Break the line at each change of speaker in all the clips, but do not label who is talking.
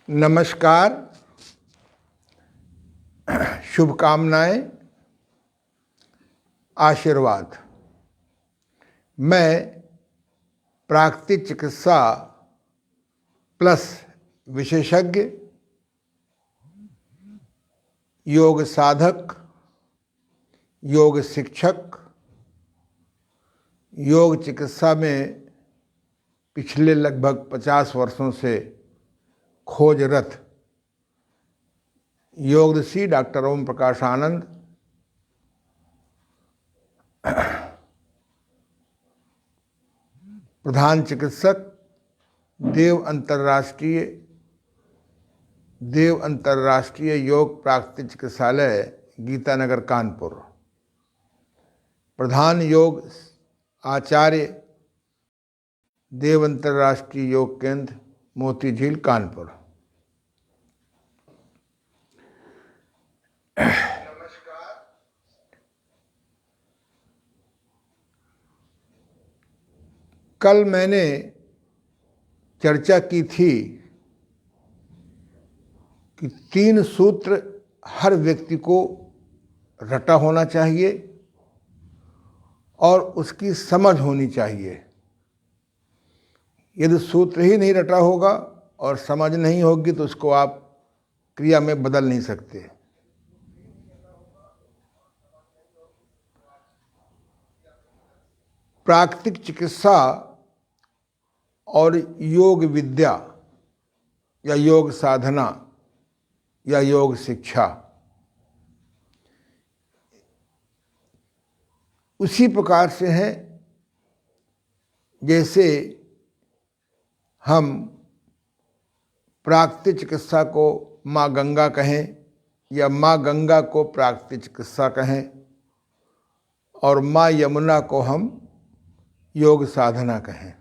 नमस्कार, शुभकामनाएं, आशीर्वाद। मैं प्राकृतिक चिकित्सा प्लस विशेषज्ञ, योग साधक, योग शिक्षक, योग चिकित्सा में पिछले लगभग 50 वर्षों से खोजरत योगदर्शी डॉक्टर ओम प्रकाश आनंद प्रधान चिकित्सक देव अंतर्राष्ट्रीय योग प्राकृतिक चिकित्सालय गीतानगर कानपुर, प्रधान योग आचार्य देव अंतर्राष्ट्रीय योग केंद्र मोती झील कानपुर। कल मैंने चर्चा की थी कि 3 सूत्र हर व्यक्ति को रटा होना चाहिए और उसकी समझ होनी चाहिए। यदि सूत्र ही नहीं रटा होगा और समझ नहीं होगी तो उसको आप क्रिया में बदल नहीं सकते। प्राकृतिक चिकित्सा और योग विद्या या योग साधना या योग शिक्षा उसी प्रकार से है जैसे हम प्राकृतिक चिकित्सा को माँ गंगा कहें या माँ गंगा को प्राकृतिक चिकित्सा कहें और माँ यमुना को हम योग साधना कहें।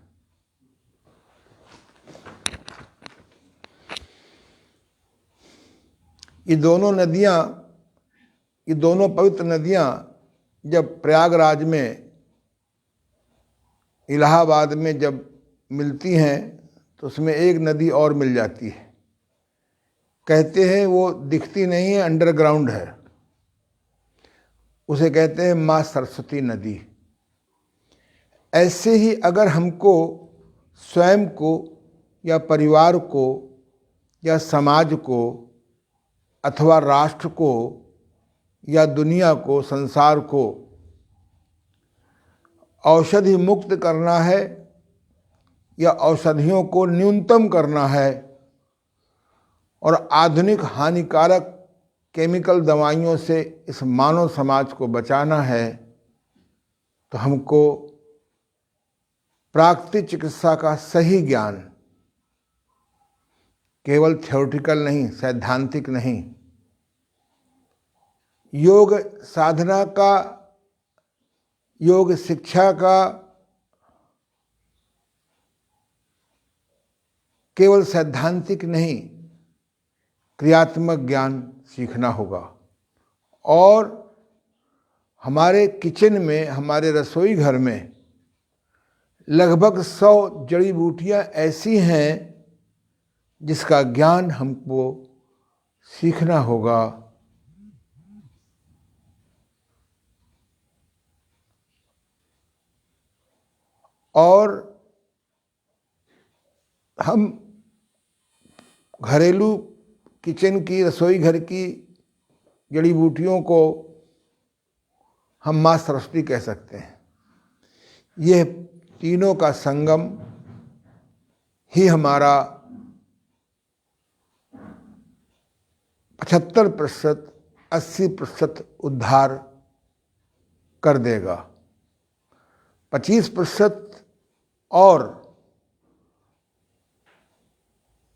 ये दोनों पवित्र नदियाँ जब प्रयागराज में, इलाहाबाद में जब मिलती हैं तो उसमें एक नदी और मिल जाती है। कहते हैं वो दिखती नहीं है, अंडरग्राउंड है, उसे कहते हैं माँ सरस्वती नदी। ऐसे ही अगर हमको स्वयं को या परिवार को या समाज को अथवा राष्ट्र को या दुनिया को, संसार को औषधि मुक्त करना है या औषधियों को न्यूनतम करना है और आधुनिक हानिकारक केमिकल दवाइयों से इस मानव समाज को बचाना है तो हमको प्राकृतिक चिकित्सा का सही ज्ञान, केवल थ्योरेटिकल नहीं, सैद्धांतिक नहीं, योग साधना का, योग शिक्षा का केवल सैद्धांतिक नहीं, क्रियात्मक ज्ञान सीखना होगा। और हमारे किचन में, हमारे रसोई घर में लगभग 100 जड़ी बूटियाँ ऐसी हैं जिसका ज्ञान हमको सीखना होगा। और हम घरेलू किचन की, रसोई घर की जड़ी बूटियों को हम माँ सरस्वती कह सकते हैं। यह तीनों का संगम ही हमारा 75%, 80% उद्धार कर देगा। 25% और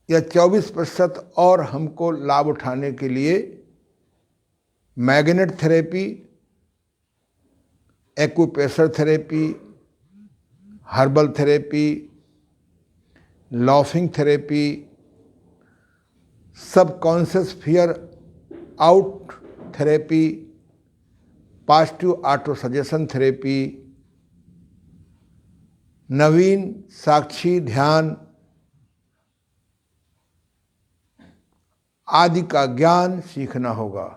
या 24% और हमको लाभ उठाने के लिए magnet therapy, acupressure therapy, herbal therapy, laughing therapy, subconscious fear out therapy, positive auto suggestion therapy, नवीन साक्षी ध्यान, आदि का ज्ञान सीखना होगा।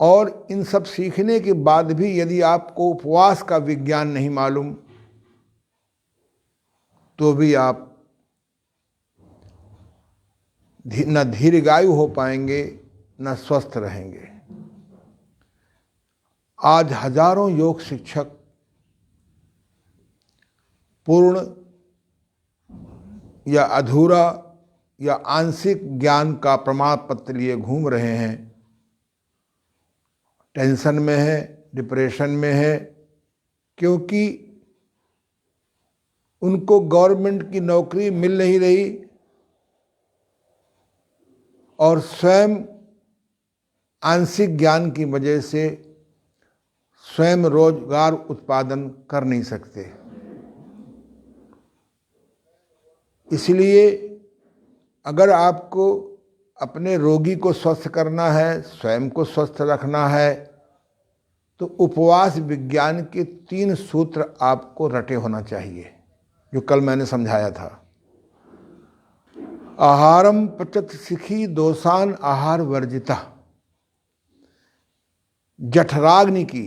और इन सब सीखने के बाद भी यदि आपको उपवास का विज्ञान नहीं मालूम तो भी आप न दीर्घायु हो पाएंगे न स्वस्थ रहेंगे। आज हजारों योग शिक्षक पूर्ण या अधूरा या आंशिक ज्ञान का प्रमाण पत्र लिए घूम रहे हैं, टेंशन में है, डिप्रेशन में है, क्योंकि उनको गवर्नमेंट की नौकरी मिल नहीं रही और स्वयं आंशिक ज्ञान की वजह से स्वयं रोजगार उत्पादन कर नहीं सकते। इसलिए अगर आपको अपने रोगी को स्वस्थ करना है, स्वयं को स्वस्थ रखना है, तो उपवास विज्ञान के 3 सूत्र आपको रटे होना चाहिए, जो कल मैंने समझाया था। आहारम पचत सिखी दोषान आहार वर्जिता। जठराग्नि की,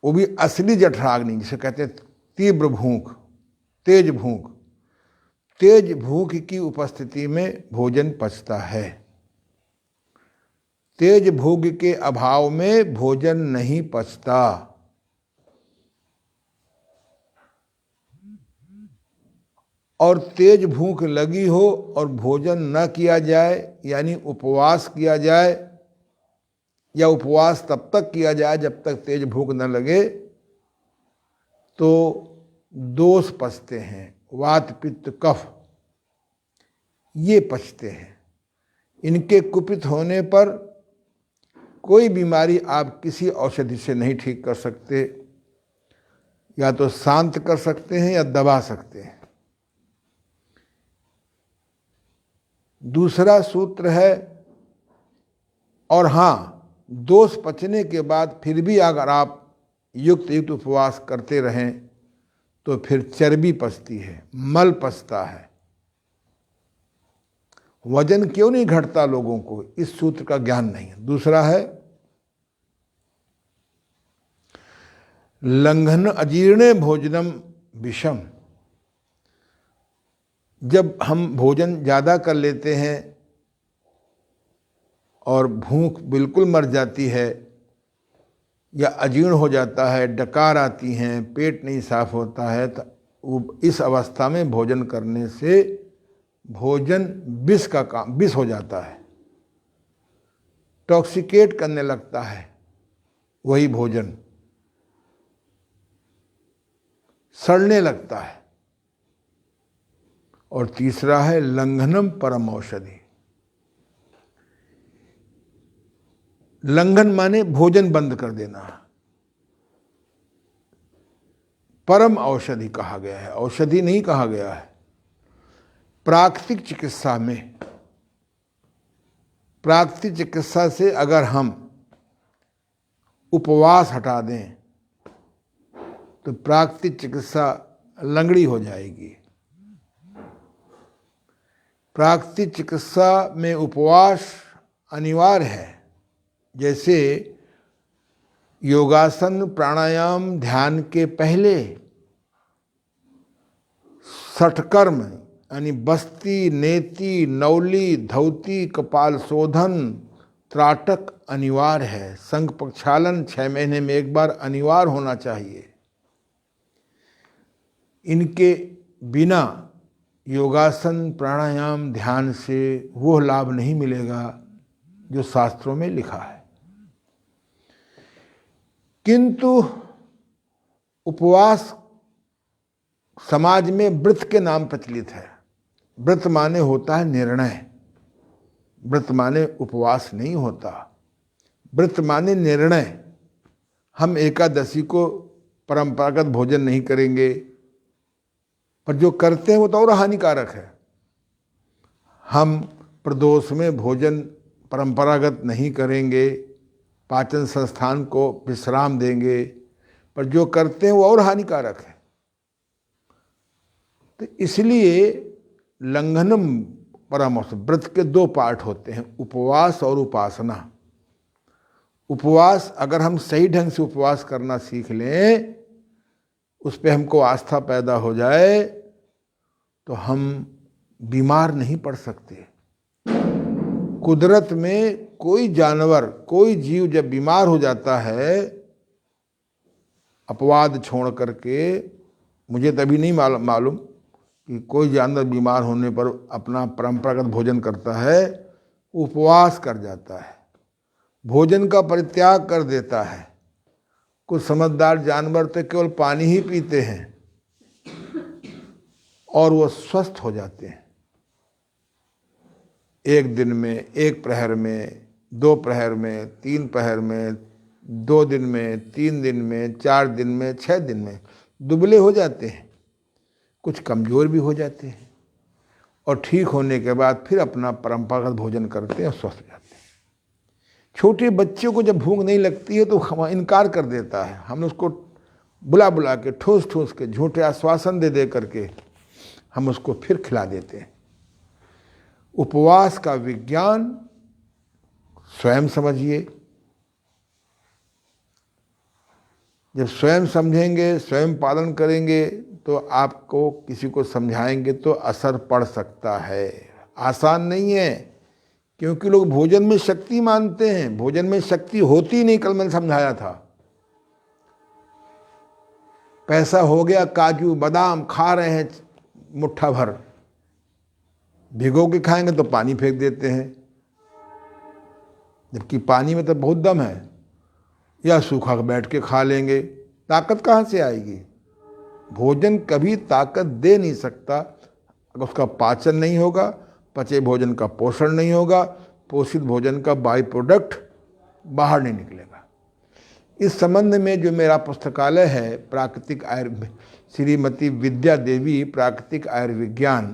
वो भी असली जठराग्नि जिसे कहते हैं तीव्र भूख, तेज भूख, तेज भूख की उपस्थिति में भोजन पचता है। तेज भूख के अभाव में भोजन नहीं पचता। और तेज भूख लगी हो और भोजन न किया जाए, यानी उपवास किया जाए, या उपवास तब तक किया जाए जब तक तेज भूख न लगे, तो दोष पचते हैं। वात पित्त कफ ये पचते हैं। इनके कुपित होने पर कोई बीमारी आप किसी औषधि से नहीं ठीक कर सकते, या तो शांत कर सकते हैं या दबा सकते हैं। दूसरा सूत्र है, और हाँ, दोष पचने के बाद फिर भी अगर आप युक्त उपवास करते रहें तो फिर चर्बी पचती है, मल पचता है। वजन क्यों नहीं घटता लोगों को? इस सूत्र का ज्ञान नहीं है। दूसरा है, लंघन अजीर्णे भोजनम विषम। जब हम भोजन ज़्यादा कर लेते हैं और भूख बिल्कुल मर जाती है या अजीर्ण हो जाता है, डकार आती हैं, पेट नहीं साफ होता है, तो इस अवस्था में भोजन करने से भोजन विष हो जाता है, टॉक्सिकेट करने लगता है वही भोजन, सड़ने लगता है। और तीसरा है लंघनम परम औषधि। लंघन माने भोजन बंद कर देना, परम औषधि कहा गया है, औषधि नहीं कहा गया है। प्राकृतिक चिकित्सा में, प्राकृतिक चिकित्सा से अगर हम उपवास हटा दें तो प्राकृतिक चिकित्सा लंगड़ी हो जाएगी। प्राकृतिक चिकित्सा में उपवास अनिवार्य है। जैसे योगासन, प्राणायाम, ध्यान के पहले षटकर्म यानी बस्ती, नेति, नौली, धौती, कपाल शोधन, त्राटक अनिवार्य है। संघ प्रक्षालन 6 महीने में एक बार अनिवार्य होना चाहिए। इनके बिना योगासन, प्राणायाम, ध्यान से वो लाभ नहीं मिलेगा जो शास्त्रों में लिखा है। किंतु उपवास समाज में व्रत के नाम प्रचलित है। व्रत माने होता है निर्णय, व्रत माने उपवास नहीं होता। व्रत माने निर्णय। हम एकादशी को परंपरागत भोजन नहीं करेंगे, पर जो करते हैं वो तो और हानिकारक है। हम प्रदोष में भोजन परंपरागत नहीं करेंगे, पाचन संस्थान को विश्राम देंगे, पर जो करते हैं वो और हानिकारक है। तो इसलिए लंघनम परमोष। व्रत के दो पार्ट होते हैं, उपवास और उपासना। उपवास अगर हम सही ढंग से उपवास करना सीख लें, उस पर हमको आस्था पैदा हो जाए, तो हम बीमार नहीं पड़ सकते। कुदरत में कोई जानवर, कोई जीव जब बीमार हो जाता है, अपवाद छोड़ करके, मुझे तभी नहीं मालूम कि कोई जानवर बीमार होने पर अपना परंपरागत भोजन करता है, उपवास कर जाता है, भोजन का परित्याग कर देता है। कुछ समझदार जानवर तो केवल पानी ही पीते हैं और वो स्वस्थ हो जाते हैं। एक दिन में, एक प्रहर में, 2 प्रहर में, 3 प्रहर में, 2 दिन में, 3 दिन में, 4 दिन में, 6 दिन में दुबले हो जाते हैं, कुछ कमज़ोर भी हो जाते हैं, और ठीक होने के बाद फिर अपना परंपरागत भोजन करते हैं और स्वस्थ हो जाते हैं। छोटे बच्चों को जब भूख नहीं लगती है तो हम इनकार कर देता है, हम उसको बुला बुला के, ठोस ठोस के, झूठे आश्वासन दे दे करके हम उसको फिर खिला देते हैं। उपवास का विज्ञान स्वयं समझिए। जब स्वयं समझेंगे, स्वयं पालन करेंगे, तो आपको किसी को समझाएंगे तो असर पड़ सकता है। आसान नहीं है, क्योंकि लोग भोजन में शक्ति मानते हैं। भोजन में शक्ति होती नहीं। कल मैंने समझाया था, पैसा हो गया, काजू बादाम खा रहे हैं मुट्ठा भर, भिगो के खाएंगे तो पानी फेंक देते हैं, जबकि पानी में तो बहुत दम है। या सूखा बैठ के खा लेंगे, ताकत कहाँ से आएगी? भोजन कभी ताकत दे नहीं सकता अगर उसका पाचन नहीं होगा, पचे भोजन का पोषण नहीं होगा, पोषित भोजन का बाई प्रोडक्ट बाहर नहीं निकलेगा। इस संबंध में जो मेरा पुस्तकालय है, प्राकृतिक श्रीमती विद्या देवी प्राकृतिक आयुर्विज्ञान,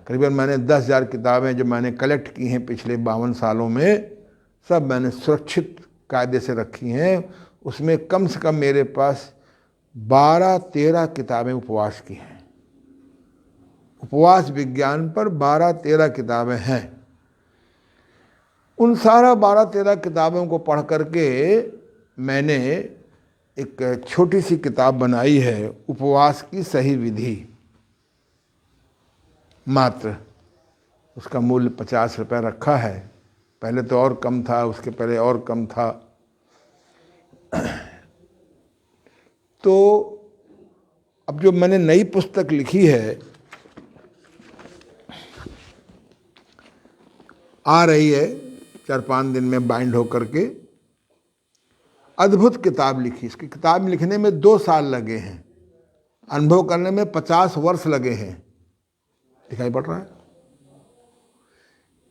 करीबन मैंने 10,000 किताबें जो मैंने कलेक्ट की हैं पिछले 52 सालों में, सब मैंने सुरक्षित कायदे से रखी हैं। उसमें कम से कम मेरे पास 12-13 किताबें उपवास की हैं। उपवास विज्ञान पर 12-13 किताबें हैं। उन सारा 12-13 किताबों को पढ़ करके मैंने एक छोटी सी किताब बनाई है, उपवास की सही विधि। मात्र उसका मूल्य 50 रुपये रखा है। पहले तो और कम था, उसके पहले और कम था। तो अब जो मैंने नई पुस्तक लिखी है, आ रही है 4-5 दिन में बाइंड होकर के, अद्भुत किताब लिखी। इसकी किताब लिखने में 2 साल लगे हैं, अनुभव करने में 50 वर्ष लगे हैं। दिखाई पड़ रहा है?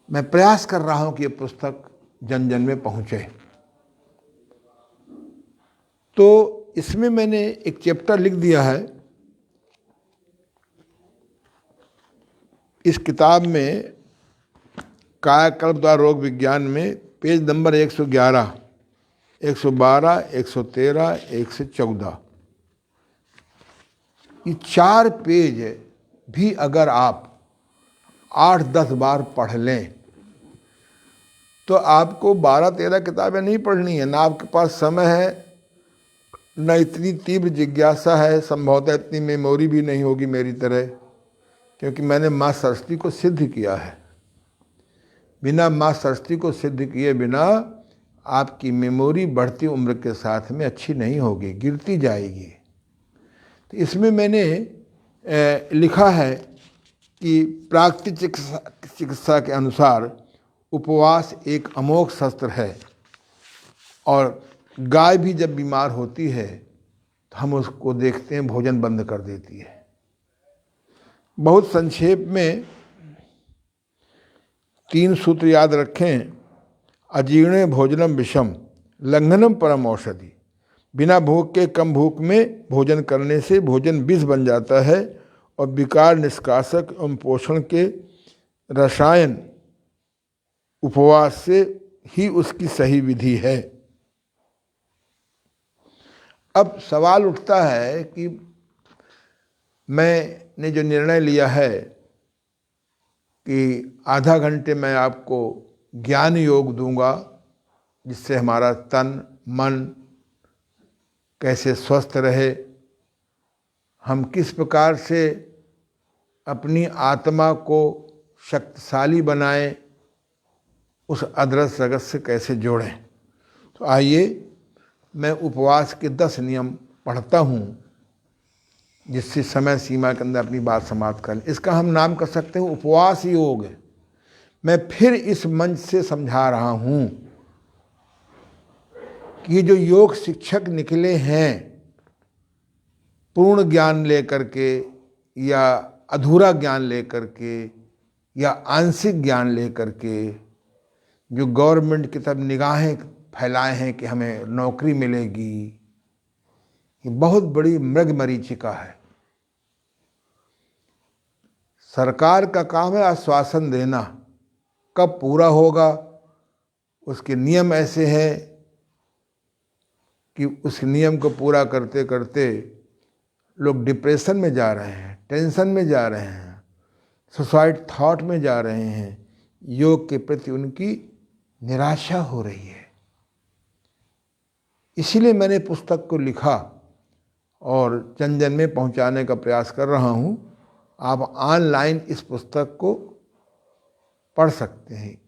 मैं प्रयास कर रहा हूं कि ये पुस्तक जन जन में पहुंचे। तो इसमें मैंने एक चैप्टर लिख दिया है। इस किताब में कायाकल्प द्वारा रोग विज्ञान में पेज नंबर 111, 112, 113, 114, ये 4 पेज भी अगर आप 8-10 बार पढ़ लें तो आपको 12-13 किताबें नहीं पढ़नी है। ना आपके पास समय है, न इतनी तीव्र जिज्ञासा है, संभवतः इतनी मेमोरी भी नहीं होगी मेरी तरह, क्योंकि मैंने माँ सरस्वती को सिद्ध किया है। बिना माँ सरस्वती को सिद्ध किए बिना आपकी मेमोरी बढ़ती उम्र के साथ में अच्छी नहीं होगी, गिरती जाएगी। तो इसमें मैंने लिखा है कि प्राकृतिक चिकित्सा के अनुसार उपवास एक अमोघ शस्त्र है, और गाय भी जब बीमार होती है तो हम उसको देखते हैं भोजन बंद कर देती है। बहुत संक्षेप में 3 सूत्र याद रखें। अजीर्णे भोजनम विषम, लंघनम परम औषधि। बिना भूख के कम भूख में भोजन करने से भोजन विष बन जाता है, और विकार निष्कासक एवं पोषण के रसायन उपवास से ही उसकी सही विधि है। अब सवाल उठता है कि मैंने जो निर्णय लिया है कि आधा घंटे मैं आपको ज्ञान योग दूंगा, जिससे हमारा तन मन कैसे स्वस्थ रहे, हम किस प्रकार से अपनी आत्मा को शक्तिशाली बनाएं, उस अदृश्य जगत से कैसे जोड़ें। तो आइए मैं उपवास के 10 नियम पढ़ता हूँ, जिससे समय सीमा के अंदर अपनी बात समाप्त कर लें। इसका हम नाम कर सकते हैं उपवास योग। मैं फिर इस मंच से समझा रहा हूँ कि ये जो योग शिक्षक निकले हैं, पूर्ण ज्ञान लेकर के या अधूरा ज्ञान लेकर के या आंशिक ज्ञान लेकर के, जो गवर्नमेंट की तरफ निगाहें फैलाए हैं कि हमें नौकरी मिलेगी, ये बहुत बड़ी मृगमरीचिका है। सरकार का काम है आश्वासन देना, कब पूरा होगा उसके नियम ऐसे हैं कि उस नियम को पूरा करते करते लोग डिप्रेशन में जा रहे हैं, टेंशन में जा रहे हैं, सुसाइड थॉट में जा रहे हैं। योग के प्रति उनकी निराशा हो रही है। इसीलिए मैंने पुस्तक को लिखा और जन जन में पहुंचाने का प्रयास कर रहा हूं। आप ऑनलाइन इस पुस्तक को पढ़ सकते हैं।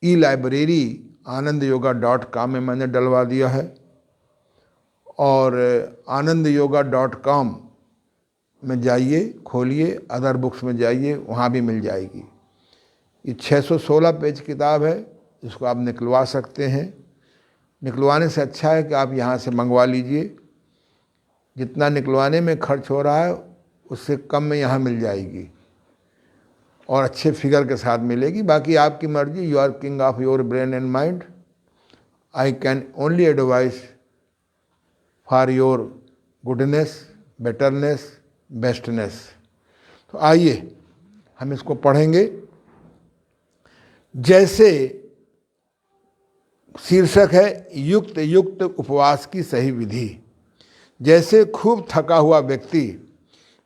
ई-लाइब्रेरी anandyoga.com में मैंने डलवा दिया है और anandyoga.com में जाइए, खोलिए, अदर बुक्स में जाइए, वहाँ भी मिल जाएगी। ये 616 पेज किताब है, इसको आप निकलवा सकते हैं। निकलवाने से अच्छा है कि आप यहाँ से मंगवा लीजिए। जितना निकलवाने में खर्च हो रहा है उससे कम में यहाँ मिल जाएगी और अच्छे फिगर के साथ मिलेगी। बाकी आपकी मर्जी, you are king of your brain and mind. I can only advice for your goodness, betterness, bestness. तो आइए हम इसको पढ़ेंगे। जैसे शीर्षक है युक्त युक्त उपवास की सही विधि। जैसे खूब थका हुआ व्यक्ति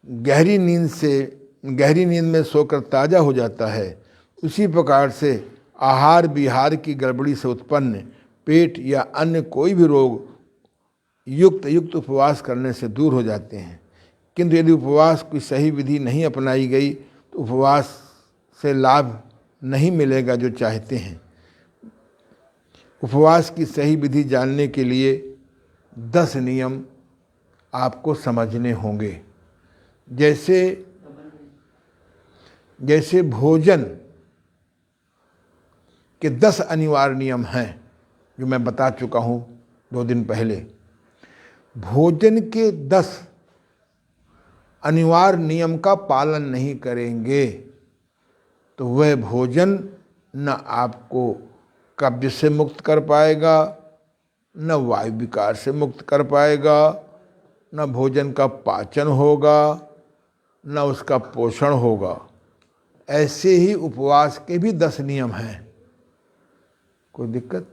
गहरी नींद में सोकर ताज़ा हो जाता है, उसी प्रकार से आहार विहार की गड़बड़ी से उत्पन्न पेट या अन्य कोई भी रोग युक्त युक्त उपवास करने से दूर हो जाते हैं। किंतु यदि उपवास की सही विधि नहीं अपनाई गई तो उपवास से लाभ नहीं मिलेगा जो चाहते हैं। उपवास की सही विधि जानने के लिए 10 नियम आपको समझने होंगे। जैसे भोजन के 10 अनिवार्य नियम हैं, जो मैं बता चुका हूँ 2 दिन पहले। भोजन के 10 अनिवार्य नियम का पालन नहीं करेंगे तो वह भोजन न आपको कब्ज से मुक्त कर पाएगा, न वायु विकार से मुक्त कर पाएगा, न भोजन का पाचन होगा, न उसका पोषण होगा। ऐसे ही उपवास के भी 10 नियम हैं। कोई दिक्कत?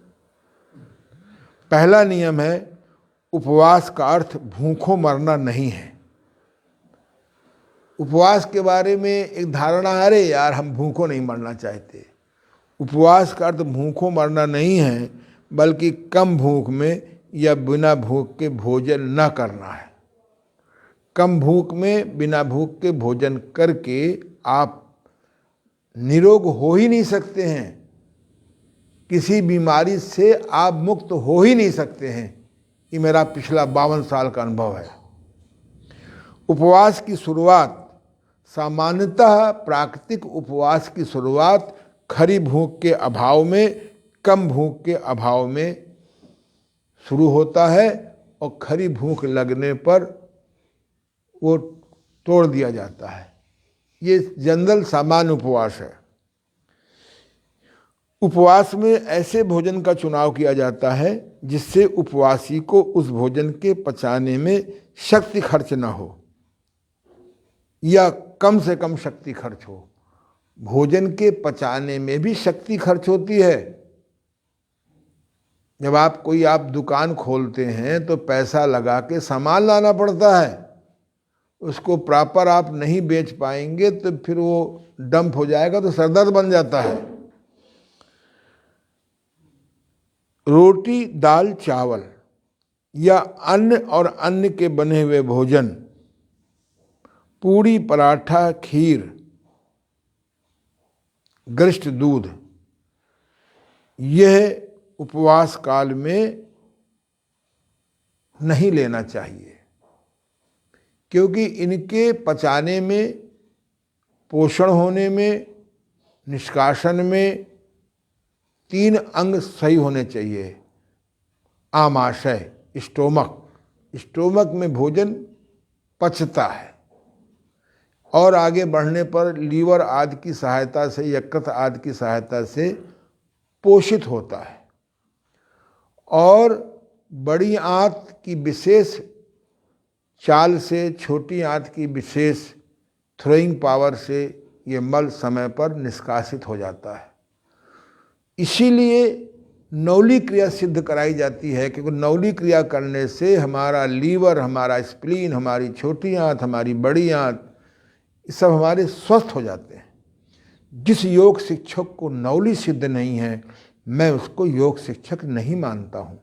पहला नियम है उपवास का अर्थ भूखों मरना नहीं है। उपवास के बारे में एक धारणा, अरे यार हम भूखों नहीं मरना चाहते। उपवास का अर्थ भूखों मरना नहीं है, बल्कि कम भूख में या बिना भूख के भोजन न करना है। कम भूख में बिना भूख के भोजन करके आप निरोग हो ही नहीं सकते हैं, किसी बीमारी से आप मुक्त हो ही नहीं सकते हैं। ये मेरा पिछला 52 साल का अनुभव है। उपवास की शुरुआत सामान्यतः प्राकृतिक उपवास की शुरुआत खरी भूख के अभाव में, कम भूख के अभाव में शुरू होता है और खरी भूख लगने पर वो तोड़ दिया जाता है। ये जनरल सामान्य उपवास है। उपवास में ऐसे भोजन का चुनाव किया जाता है जिससे उपवासी को उस भोजन के पचाने में शक्ति खर्च न हो या कम से कम शक्ति खर्च हो। भोजन के पचाने में भी शक्ति खर्च होती है। जब आप दुकान खोलते हैं तो पैसा लगा के सामान लाना पड़ता है। उसको प्रॉपर आप नहीं बेच पाएंगे तो फिर वो डंप हो जाएगा तो सरदर्द बन जाता है। रोटी, दाल, चावल या अन्न और अन्न के बने हुए भोजन, पूड़ी, पराठा, खीर, गरिष्ठ दूध, यह उपवास काल में नहीं लेना चाहिए, क्योंकि इनके पचाने में, पोषण होने में, निष्कासन में 3 अंग सही होने चाहिए। आमाशय, स्टोमक में भोजन पचता है और आगे बढ़ने पर लीवर आदि की सहायता से, यकृत आदि की सहायता से पोषित होता है। और बड़ी आंत की विशेष चाल से, छोटी आंत की विशेष थ्रोइंग पावर से ये मल समय पर निष्कासित हो जाता है। इसीलिए नौली क्रिया सिद्ध कराई जाती है, क्योंकि नौली क्रिया करने से हमारा लीवर, हमारा स्प्लीन, हमारी छोटी आंत, हमारी बड़ी आंत, ये सब हमारे स्वस्थ हो जाते हैं। जिस योग शिक्षक को नौली सिद्ध नहीं है, मैं उसको योग शिक्षक नहीं मानता हूँ।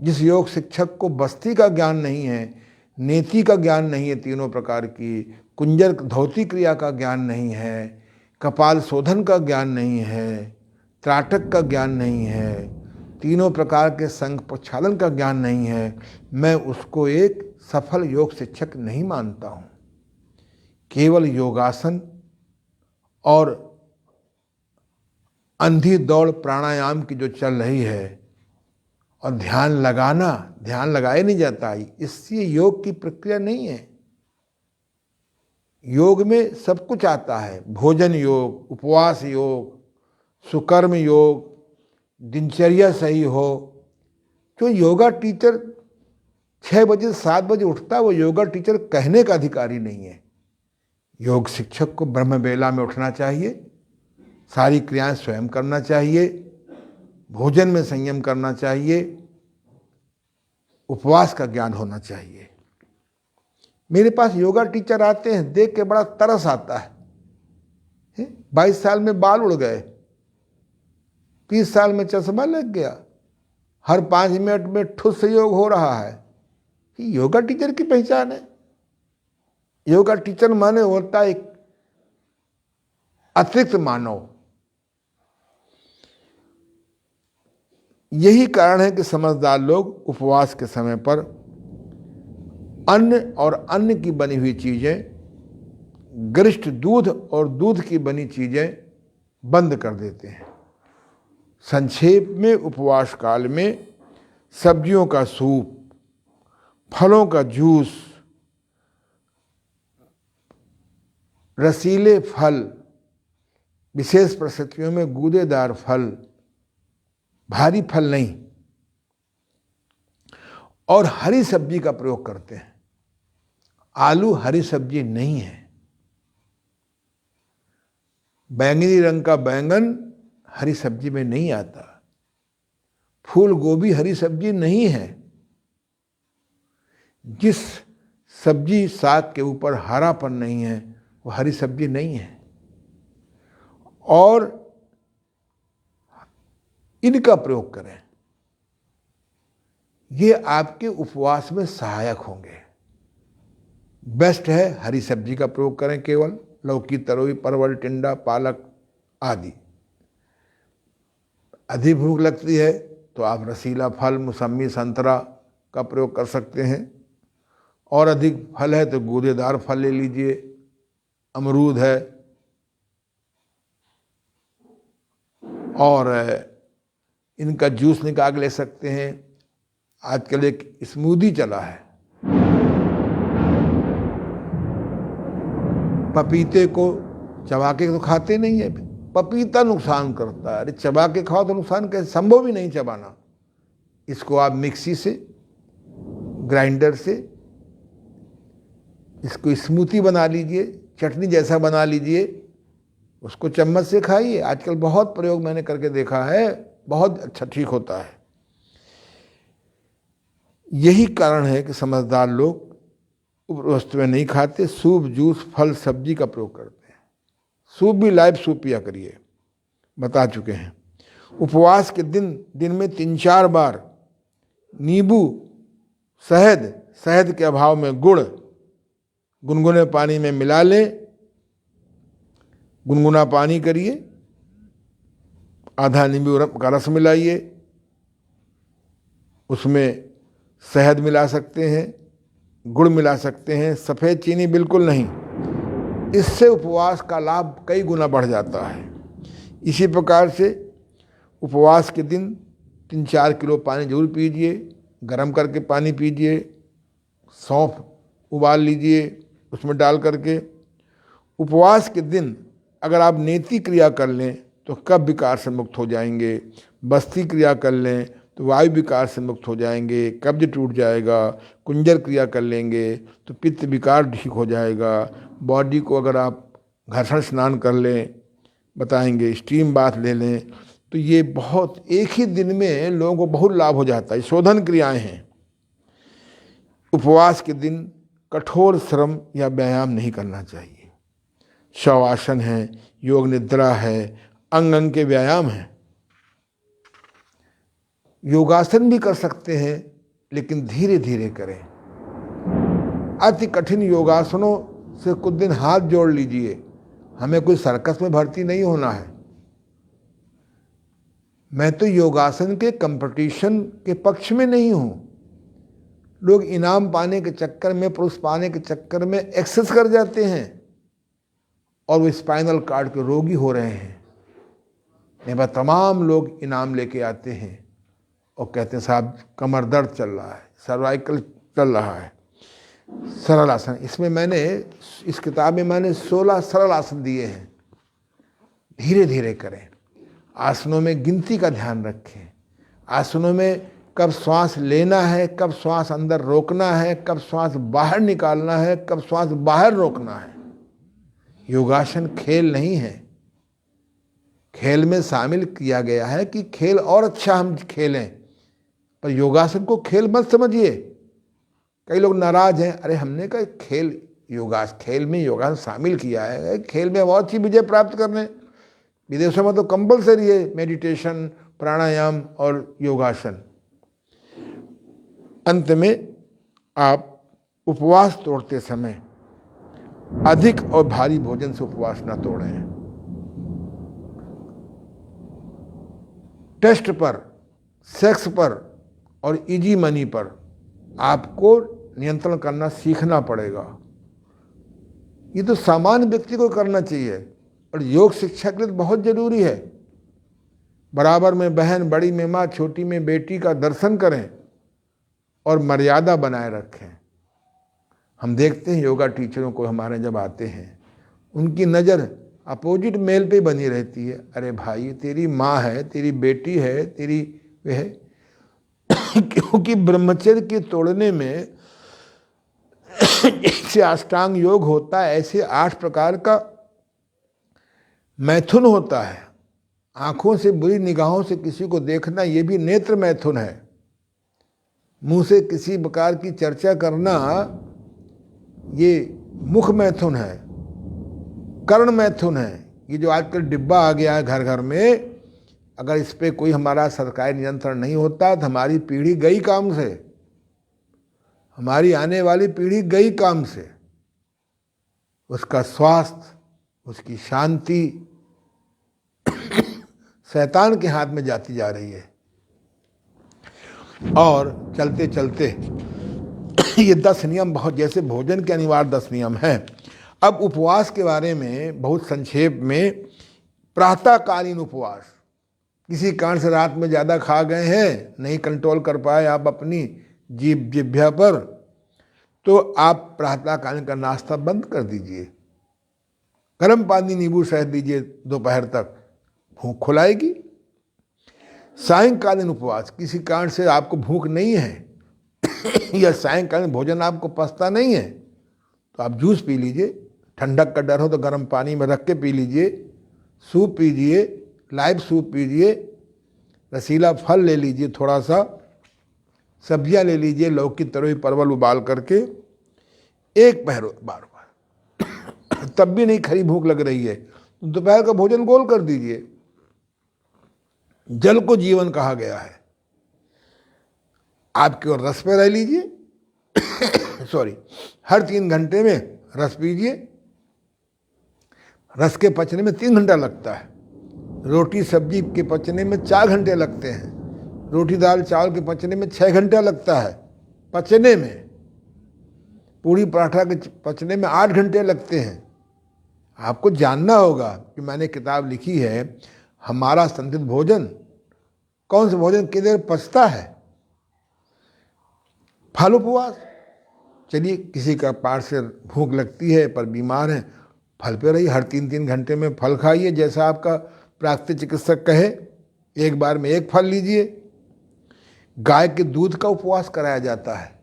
जिस योग शिक्षक को बस्ती का ज्ञान नहीं है, नेति का ज्ञान नहीं है, तीनों प्रकार की कुंजर धौती क्रिया का ज्ञान नहीं है, कपाल शोधन का ज्ञान नहीं है, त्राटक का ज्ञान नहीं है, तीनों प्रकार के संघ प्रक्षालन का ज्ञान नहीं है, मैं उसको एक सफल योग शिक्षक नहीं मानता हूँ। केवल योगासन और अंधी दौड़ प्राणायाम की जो चल रही है और ध्यान लगाया नहीं जाता है, इससे योग की प्रक्रिया नहीं है। योग में सब कुछ आता है, भोजन योग, उपवास योग, सुकर्म योग, दिनचर्या सही हो। जो योगा टीचर 6 बजे 7 बजे उठता है, वो योगा टीचर कहने का अधिकारी नहीं है। योग शिक्षक को ब्रह्म बेला में उठना चाहिए, सारी क्रियाएं स्वयं करना चाहिए, भोजन में संयम करना चाहिए, उपवास का ज्ञान होना चाहिए। मेरे पास योगा टीचर आते हैं, देख के बड़ा तरस आता है। 22 साल में बाल उड़ गए, 30 साल में चश्मा लग गया, हर 5 मिनट में ठुस योग हो रहा है। योगा टीचर की पहचान है? योगा टीचर माने होता है एक अतिरिक्त मानव। यही कारण है कि समझदार लोग उपवास के समय पर अन्न और अन्न की बनी हुई चीजें, गरिष्ठ दूध और दूध की बनी चीजें बंद कर देते हैं। संक्षेप में, उपवास काल में सब्जियों का सूप, फलों का जूस, रसीले फल, विशेष परिस्थितियों में गूदेदार फल, भारी फल नहीं, और हरी सब्जी का प्रयोग करते हैं। आलू हरी सब्जी नहीं है। बैंगनी रंग का बैंगन हरी सब्जी में नहीं आता। फूल गोभी हरी सब्जी नहीं है। जिस सब्जी साग के ऊपर हरापन नहीं है, वो हरी सब्जी नहीं है। और इनका प्रयोग करें, ये आपके उपवास में सहायक होंगे। बेस्ट है हरी सब्जी का प्रयोग करें, केवल लौकी, तरोई, परवल, टिंडा, पालक आदि। अधिक भूख लगती है तो आप रसीला फल, मौसमी, संतरा का प्रयोग कर सकते हैं। और अधिक फल है तो गूदेदार फल ले लीजिए, अमरूद है, और इनका जूस निकाल ले सकते हैं। आजकल एक स्मूदी चला है, पपीते को चबा के तो खाते नहीं है, पपीता नुकसान करता है। अरे चबा के खाओ तो नुकसान कैसे, संभव ही नहीं चबाना। इसको आप मिक्सी से, ग्राइंडर से इसको स्मूदी बना लीजिए, चटनी जैसा बना लीजिए, उसको चम्मच से खाइए। आजकल बहुत प्रयोग मैंने करके देखा है, बहुत अच्छा ठीक होता है। यही कारण है कि समझदार लोग उपरोक्त वस्तुएं नहीं खाते, सूप, जूस, फल, सब्जी का प्रयोग करते हैं। सूप भी लाइव सूप पिया करिए, बता चुके हैं। उपवास के दिन में 3-4 बार नींबू, शहद के अभाव में गुड़ गुनगुने पानी में मिला लें। गुनगुना पानी करिए, आधा नींबू का रस मिलाइए, उसमें शहद मिला सकते हैं, गुड़ मिला सकते हैं, सफ़ेद चीनी बिल्कुल नहीं। इससे उपवास का लाभ कई गुना बढ़ जाता है। इसी प्रकार से उपवास के दिन 3-4 किलो पानी जरूर पीजिए, गर्म करके पानी पीजिए, सौंफ उबाल लीजिए उसमें डाल करके। उपवास के दिन अगर आप नेति क्रिया कर लें तो कफ विकार से मुक्त हो जाएंगे, बस्ती क्रिया कर लें तो वायु विकार से मुक्त हो जाएंगे, कब्ज टूट जाएगा, कुंजर क्रिया कर लेंगे तो पित्त विकार ठीक हो जाएगा। बॉडी को अगर आप घर्षण स्नान कर लें, बताएंगे, स्टीम बाथ ले लें तो ये बहुत एक ही दिन में लोगों को बहुत लाभ हो जाता है। शोधन क्रियाएं हैं। उपवास के दिन कठोर श्रम या व्यायाम नहीं करना चाहिए। शवासन है, योग निद्रा है, अंग अंग के व्यायाम हैं। योगासन भी कर सकते हैं लेकिन धीरे धीरे करें। अति कठिन योगासनों से कुछ दिन हाथ जोड़ लीजिए। हमें कोई सर्कस में भर्ती नहीं होना है। मैं तो योगासन के कंपटीशन के पक्ष में नहीं हूँ। लोग इनाम पाने के चक्कर में, पुरस्कार पाने के चक्कर में एक्सेस कर जाते हैं और वो स्पाइनल कार्ड के रोगी हो रहे हैं। मेरे पास तमाम लोग इनाम लेके आते हैं और कहते हैं साहब कमर दर्द चल रहा है, सर्वाइकल चल रहा है। सरल आसन, इसमें मैंने इस किताब में मैंने 16 सरल आसन दिए हैं। धीरे धीरे करें। आसनों में गिनती का ध्यान रखें। आसनों में कब श्वास लेना है, कब श्वास अंदर रोकना है, कब श्वास बाहर निकालना है, कब श्वास बाहर रोकना है। योगासन खेल नहीं है। खेल में शामिल किया गया है कि खेल और अच्छा हम खेलें, पर योगासन को खेल मत समझिए। कई लोग नाराज हैं, अरे हमने कहा खेल में योगासन शामिल किया है, खेल में और अच्छी विजय प्राप्त करने। विदेशों में तो कंपलसरी है मेडिटेशन, प्राणायाम और योगासन। अंत में आप उपवास तोड़ते समय अधिक और भारी भोजन से उपवास न तोड़ें। टेस्ट पर, सेक्स पर और इजी मनी पर आपको नियंत्रण करना सीखना पड़ेगा। ये तो सामान्य व्यक्ति को करना चाहिए और योग शिक्षा के लिए बहुत जरूरी है। बराबर में बहन, बड़ी में माँ, छोटी में बेटी का दर्शन करें और मर्यादा बनाए रखें। हम देखते हैं योगा टीचरों को हमारे जब आते हैं, उनकी नज़र अपोजिट मेल पे बनी रहती है। अरे भाई तेरी माँ है, तेरी बेटी है, तेरी वे है। क्योंकि ब्रह्मचर्य के तोड़ने में जैसे अष्टांग योग होता है, ऐसे 8 प्रकार का मैथुन होता है। आंखों से, बुरी निगाहों से किसी को देखना, ये भी नेत्र मैथुन है। मुंह से किसी प्रकार की चर्चा करना, ये मुख मैथुन है। कर्ण मैथुन है। ये जो आजकल डिब्बा आ गया है घर घर में, अगर इस पे कोई हमारा सरकारी नियंत्रण नहीं होता तो हमारी पीढ़ी गई काम से। हमारी आने वाली पीढ़ी गई काम से। उसका स्वास्थ्य, उसकी शांति शैतान के हाथ में जाती जा रही है। और चलते चलते ये 10 नियम, बहुत जैसे भोजन के अनिवार्य 10 नियम हैं। अब उपवास के बारे में बहुत संक्षेप में, प्रातःकालीन उपवास। किसी कारण से रात में ज़्यादा खा गए हैं, नहीं कंट्रोल कर पाए आप अपनी जिह्वा पर, तो आप प्रातःकालीन का नाश्ता बंद कर दीजिए। गर्म पानी, नींबू शहद दीजिए दोपहर तक, भूख खुलाएगी। सायंकालीन उपवास, किसी कारण से आपको भूख नहीं है या सायंकालीन भोजन आपको पचता नहीं है, तो आप जूस पी लीजिए। ठंडक का डर हो तो गर्म पानी में रख के पी लीजिए। सूप पीजिए, लाइव सूप पीजिए। रसीला फल ले लीजिए, थोड़ा सा सब्जियां ले लीजिए, लौकी, तरोई, परवल उबाल करके एक पहर बार बार, तब भी नहीं खरी भूख लग रही है तो दोपहर का भोजन गोल कर दीजिए। जल को जीवन कहा गया है। आप केवल रस पे रह लीजिए सॉरी, हर 3 घंटे में रस पीजिए। रस के पचने में 3 घंटा लगता है, रोटी सब्जी के पचने में 4 घंटे लगते हैं, रोटी दाल चावल के पचने में 6 घंटा लगता है पचने में, पूरी पराठा के पचने में 8 घंटे लगते हैं। आपको जानना होगा कि मैंने किताब लिखी है हमारा संतुलित भोजन, कौन सा भोजन कितनी देर पचता है। फल उपवास, चलिए किसी का पार से भूख लगती है पर बीमार है, फल पे रहिए, हर 3-3 घंटे में फल खाइए, जैसा आपका प्राकृतिक चिकित्सक कहे, एक बार में 1 फल लीजिए। गाय के दूध का उपवास कराया जाता है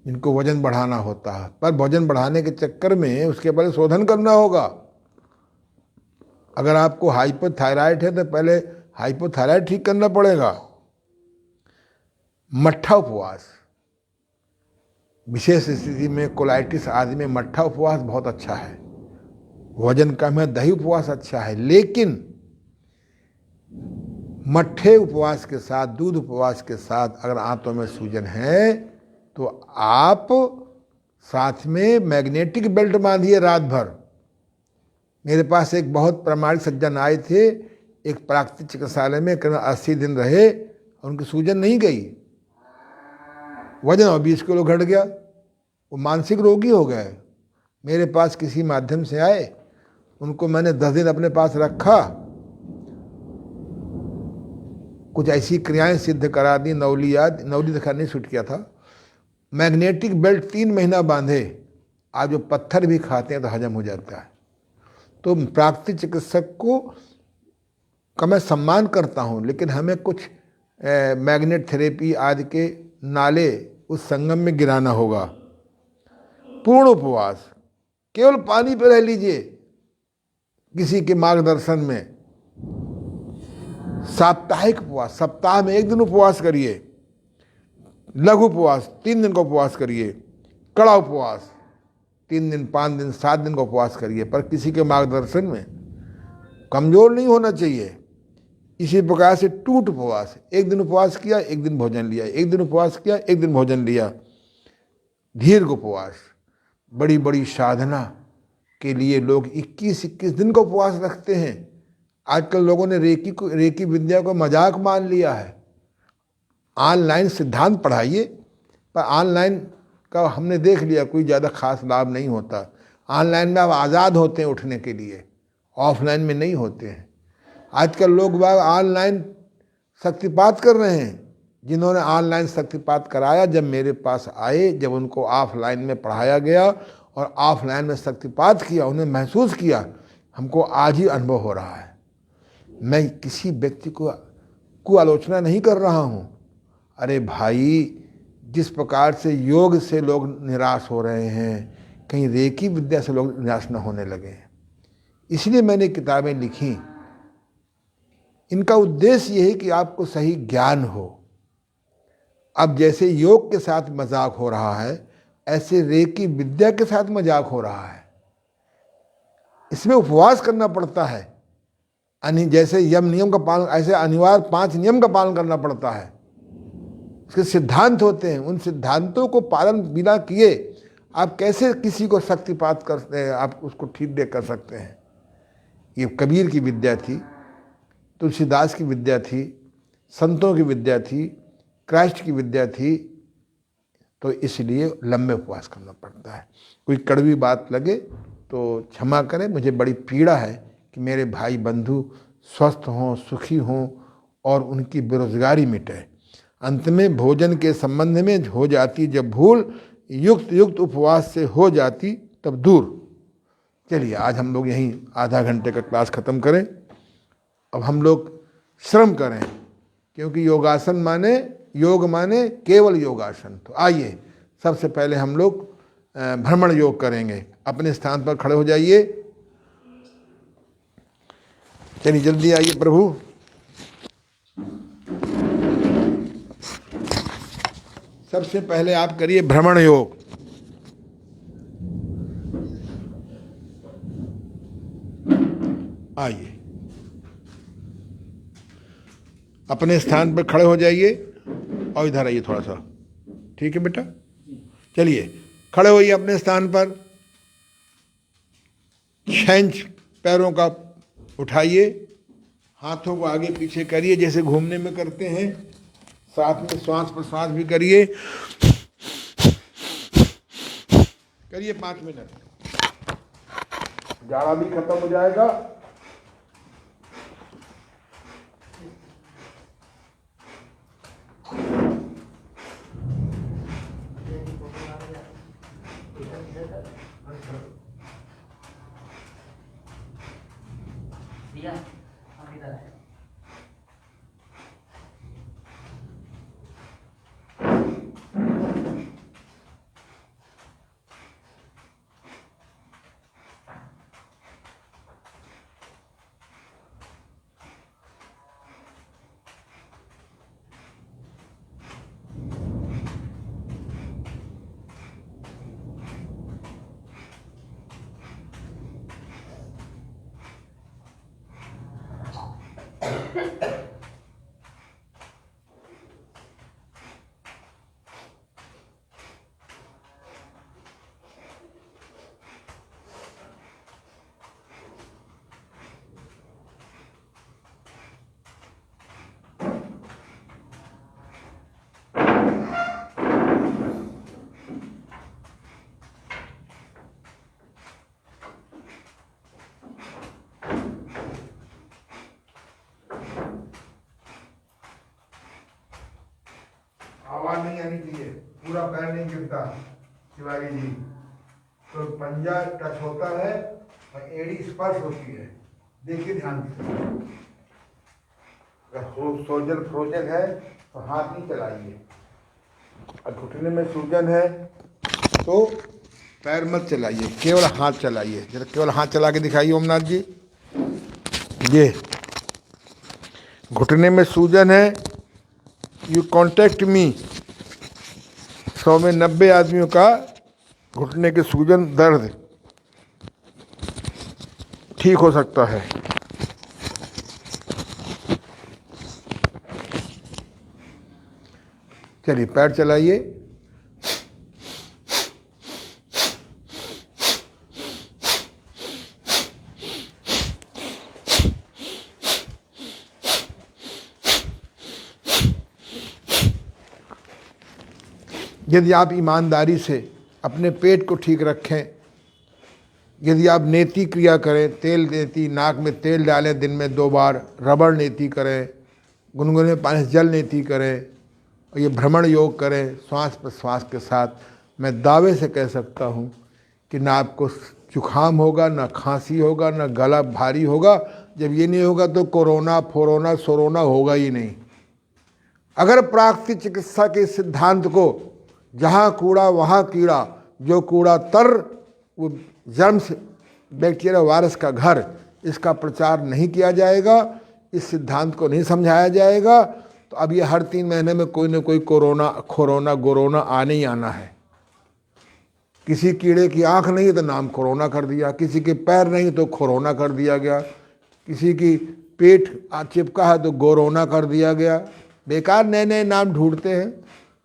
जिनको वजन बढ़ाना होता है, पर वजन बढ़ाने के चक्कर में उसके पहले शोधन करना होगा। अगर आपको हाइपोथायराइड है तो पहले हाइपोथायराइड ठीक करना पड़ेगा। मट्ठा उपवास, विशेष स्थिति में कोलाइटिस आदि में मट्ठा उपवास बहुत अच्छा है। वजन कम है, दही उपवास अच्छा है, लेकिन मट्ठे उपवास के साथ, दूध उपवास के साथ अगर आंतों में सूजन है तो आप साथ में मैग्नेटिक बेल्ट बांधिए रात भर। मेरे पास एक बहुत प्रामाणिक सज्जन आए थे, एक प्राकृतिक चिकित्सालय में करीब 80 दिन रहे और उनकी सूजन नहीं गई, वजन और 20 किलो घट गया, वो मानसिक रोगी हो गए। मेरे पास किसी माध्यम से आए, उनको मैंने 10 दिन अपने पास रखा, कुछ ऐसी क्रियाएं सिद्ध करा दी, नवली दिखा नहीं छूट किया था, मैग्नेटिक बेल्ट 3 महीना बांधे, आज वो पत्थर भी खाते हैं तो हजम हो जाता है। तो प्राकृतिक चिकित्सक को का मैं सम्मान करता हूँ, लेकिन हमें कुछ मैग्नेट थेरेपी आदि के नाले उस संगम में गिराना होगा। पूर्ण उपवास, केवल पानी पे रह लीजिए किसी के मार्गदर्शन में। साप्ताहिक उपवास, सप्ताह में 1 दिन उपवास करिए। लघु उपवास 3 दिन का उपवास करिए। कड़ा उपवास 3 दिन, 5 दिन, 7 दिन का उपवास करिए, पर किसी के मार्गदर्शन में। कमजोर नहीं होना चाहिए। इसी प्रकार से टूट उपवास, 1 दिन उपवास किया, 1 दिन भोजन लिया, 1 दिन उपवास किया, 1 दिन भोजन लिया। दीर्घ उपवास, बड़ी बड़ी साधना के लिए लोग 21-21 दिन का उपवास रखते हैं। आजकल लोगों ने रेकी विद्या को मजाक मान लिया है। ऑनलाइन सिद्धांत पढ़ाइए, पर ऑनलाइन का हमने देख लिया कोई ज़्यादा खास लाभ नहीं होता। ऑनलाइन में आप आज़ाद होते हैं उठने के लिए, ऑफलाइन में नहीं होते हैं। आजकल लोग बाग ऑनलाइन शक्तिपात कर रहे हैं। जिन्होंने ऑनलाइन शक्तिपात कराया, जब मेरे पास आए, जब उनको ऑफलाइन में पढ़ाया गया और ऑफलाइन में शक्तिपात किया, उन्हें महसूस किया, हमको आज ही अनुभव हो रहा है। मैं किसी व्यक्ति को आलोचना नहीं कर रहा हूँ। अरे भाई, जिस प्रकार से योग से लोग निराश हो रहे हैं, कहीं रेकी विद्या से लोग निराश न होने लगे। इसलिए मैंने किताबें लिखी। इनका उद्देश्य यही कि आपको सही ज्ञान हो। अब जैसे योग के साथ मजाक हो रहा है, ऐसे रेकी विद्या के साथ मजाक हो रहा है। इसमें उपवास करना पड़ता है, जैसे यम नियम का पालन, ऐसे अनिवार्य 5 नियम का पालन करना पड़ता है। उसके सिद्धांत होते हैं, उन सिद्धांतों को पालन बिना किए आप कैसे किसी को शक्तिपात करते हैं, आप उसको ठीक देख कर सकते हैं। ये कबीर की विद्या थी, तुलसीदास की विद्या थी, संतों की विद्या थी, क्राइस्ट की विद्या थी। तो इसलिए लंबे उपवास करना पड़ता है। कोई कड़वी बात लगे तो क्षमा करें, मुझे बड़ी पीड़ा है कि मेरे भाई बंधु स्वस्थ हों, सुखी हों और उनकी बेरोजगारी मिटे। अंत में भोजन के संबंध में हो जाती जब भूल, युक्त उपवास से हो जाती तब दूर। चलिए आज हम लोग यहीं आधा घंटे का क्लास ख़त्म करें। अब हम लोग श्रम करें, क्योंकि योगासन माने, योग माने केवल योगासन। तो आइए सबसे पहले हम लोग भ्रमण योग करेंगे। अपने स्थान पर खड़े हो जाइए। चलिए जल्दी आइए प्रभु। सबसे पहले आप करिए भ्रमण योग। आइए, अपने स्थान पर खड़े हो जाइए और इधर आइए थोड़ा सा। ठीक है बेटा, चलिए खड़े होइए अपने स्थान पर। 6 इंच पैरों का उठाइए, हाथों को आगे पीछे करिए जैसे घूमने में करते हैं, साथ में श्वास प्रश्वास भी करिए। करिए 5 मिनट, जाड़ा भी खत्म हो जाएगा। आवाज नहीं आनी चाहिए, पूरा पैर नहीं गिरता शिवाजी जी। तो पंजा टच होता है और एड़ी स्पर्श होती है। देखिए ध्यान से, अगर सोजन फ्रोजन है तो हाथ नहीं चलाइए, और घुटने में सूजन है तो पैर मत चलाइए, केवल हाथ चलाइए। जरा केवल हाथ चला के दिखाइए ओमनाथ जी। ये घुटने में सूजन है, यू कॉन्टेक्ट मी। 100 में 90 आदमियों का घुटने के सूजन दर्द ठीक हो सकता है। चलिए पैर चलाइए। यदि आप ईमानदारी से अपने पेट को ठीक रखें, यदि आप नेति क्रिया करें, तेल नेति, नाक में तेल डालें, दिन में 2 बार रबड़ नेति करें, गुनगुने पानी से जल नेति करें, और ये भ्रमण योग करें श्वास प्रश्वास के साथ, मैं दावे से कह सकता हूँ कि ना आपको जुखाम होगा, ना खांसी होगा, ना गला भारी होगा। जब ये नहीं होगा तो कोरोना फोरोना सोरोना होगा ही नहीं। अगर प्राकृतिक चिकित्सा के सिद्धांत को जहाँ कूड़ा वहाँ कीड़ा, जो कूड़ा तर वो जर्म्स बैक्टीरिया वायरस का घर, इसका प्रचार नहीं किया जाएगा, इस सिद्धांत को नहीं समझाया जाएगा, तो अब ये हर 3 महीने में कोई ना कोई कोरोना गोरोना आने ही आना है। किसी कीड़े की आंख नहीं तो नाम कोरोना कर दिया, किसी के पैर नहीं तो कोरोना कर दिया गया, किसी की पेट चिपका है तो गोरोना कर दिया गया। बेकार नए नए नाम ढूंढते हैं,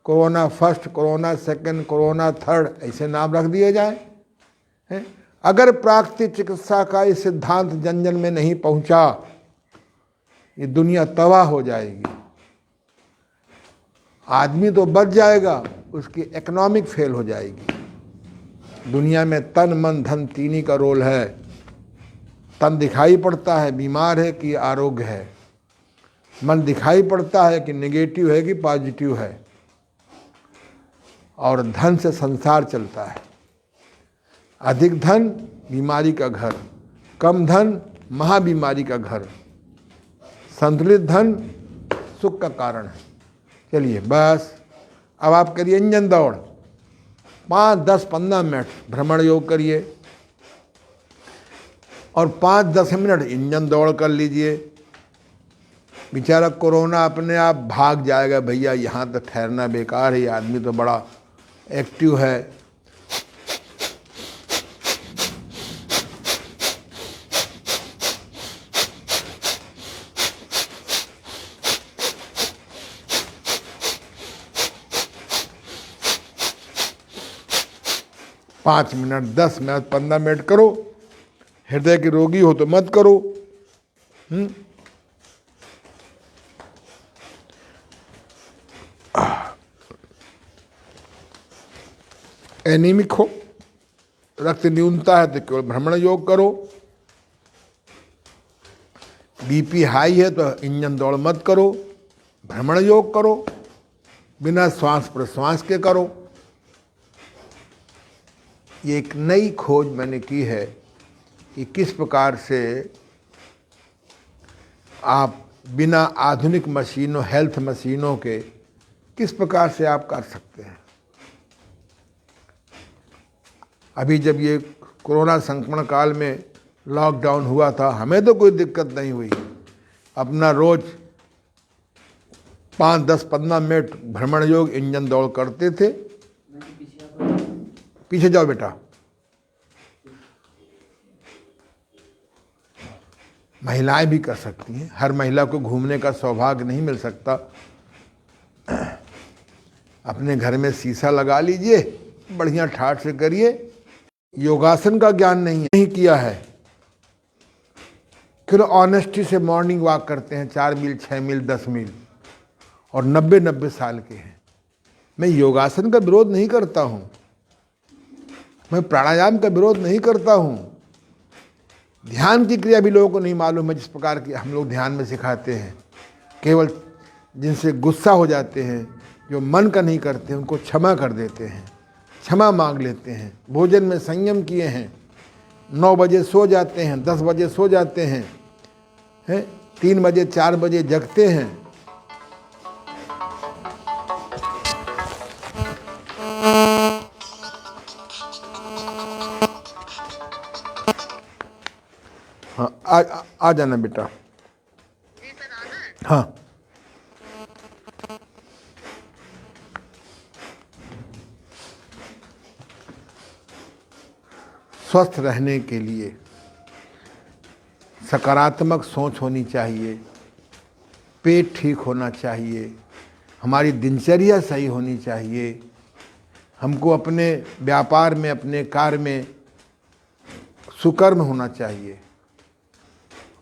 corona first, corona second, corona third, ऐसे नाम रख दिए जाए हैं। अगर प्राकृतिक चिकित्सा का ये सिद्धांत जन जन में नहीं पहुंचा, ये दुनिया तबाह हो जाएगी। आदमी तो बच जाएगा, उसकी इकोनॉमिक फेल हो जाएगी। दुनिया में तन मन धन तीनों का रोल है। तन दिखाई पड़ता है बीमार है कि आरोग्य है, मन दिखाई पड़ता है कि नेगेटिव है कि पॉजिटिव है, और धन से संसार चलता है। अधिक धन बीमारी का घर, कम धन महाबीमारी का घर, संतुलित धन सुख का कारण है। चलिए बस, अब आप करिए इंजन दौड़, 5, 10, 15 मिनट भ्रमण योग करिए और 5, 10 मिनट इंजन दौड़ कर लीजिए। बेचारा कोरोना अपने आप भाग जाएगा भैया, यहाँ तो ठहरना बेकार है, ये आदमी तो बड़ा एक्टिव है। 5 मिनट, 10 मिनट, 15 मिनट करो। हृदय के रोगी हो तो मत करो। एनीमिक हो, रक्त न्यूनता है तो केवल भ्रमण योग करो। बीपी हाई है तो इंजन दौड़ मत करो, भ्रमण योग करो। बिना श्वास प्रश्वास के करो। ये एक नई खोज मैंने की है कि किस प्रकार से आप बिना आधुनिक मशीनों, हेल्थ मशीनों के किस प्रकार से आप कर सकते हैं। अभी जब ये कोरोना संक्रमण काल में लॉकडाउन हुआ था, हमें तो कोई दिक्कत नहीं हुई। अपना रोज 5, 10, 15 मिनट भ्रमण योग, इंजन दौड़ करते थे। पीछे जाओ बेटा। महिलाएं भी कर सकती हैं। हर महिला को घूमने का सौभाग्य नहीं मिल सकता। अपने घर में शीशा लगा लीजिए, बढ़िया ठाठ से करिए। योगासन का ज्ञान नहीं किया है, फिर ऑनेस्टी से मॉर्निंग वॉक करते हैं 4 मील, 6 मील, 10 मील, और 90 साल के हैं। मैं योगासन का विरोध नहीं करता हूं, मैं प्राणायाम का विरोध नहीं करता हूं। ध्यान की क्रिया भी लोगों को नहीं मालूम है जिस प्रकार की हम लोग ध्यान में सिखाते हैं। केवल जिनसे गुस्सा हो जाते हैं, जो मन का नहीं करते, उनको क्षमा कर देते हैं, क्षमा मांग लेते हैं। भोजन में संयम किए हैं, 9 बजे सो जाते हैं, 10 बजे सो जाते हैं, 3 बजे 4 बजे जगते हैं। हाँ, आ जाना बेटा। हाँ, स्वस्थ रहने के लिए सकारात्मक सोच होनी चाहिए, पेट ठीक होना चाहिए, हमारी दिनचर्या सही होनी चाहिए, हमको अपने व्यापार में, अपने कार्य में सुकर्म होना चाहिए।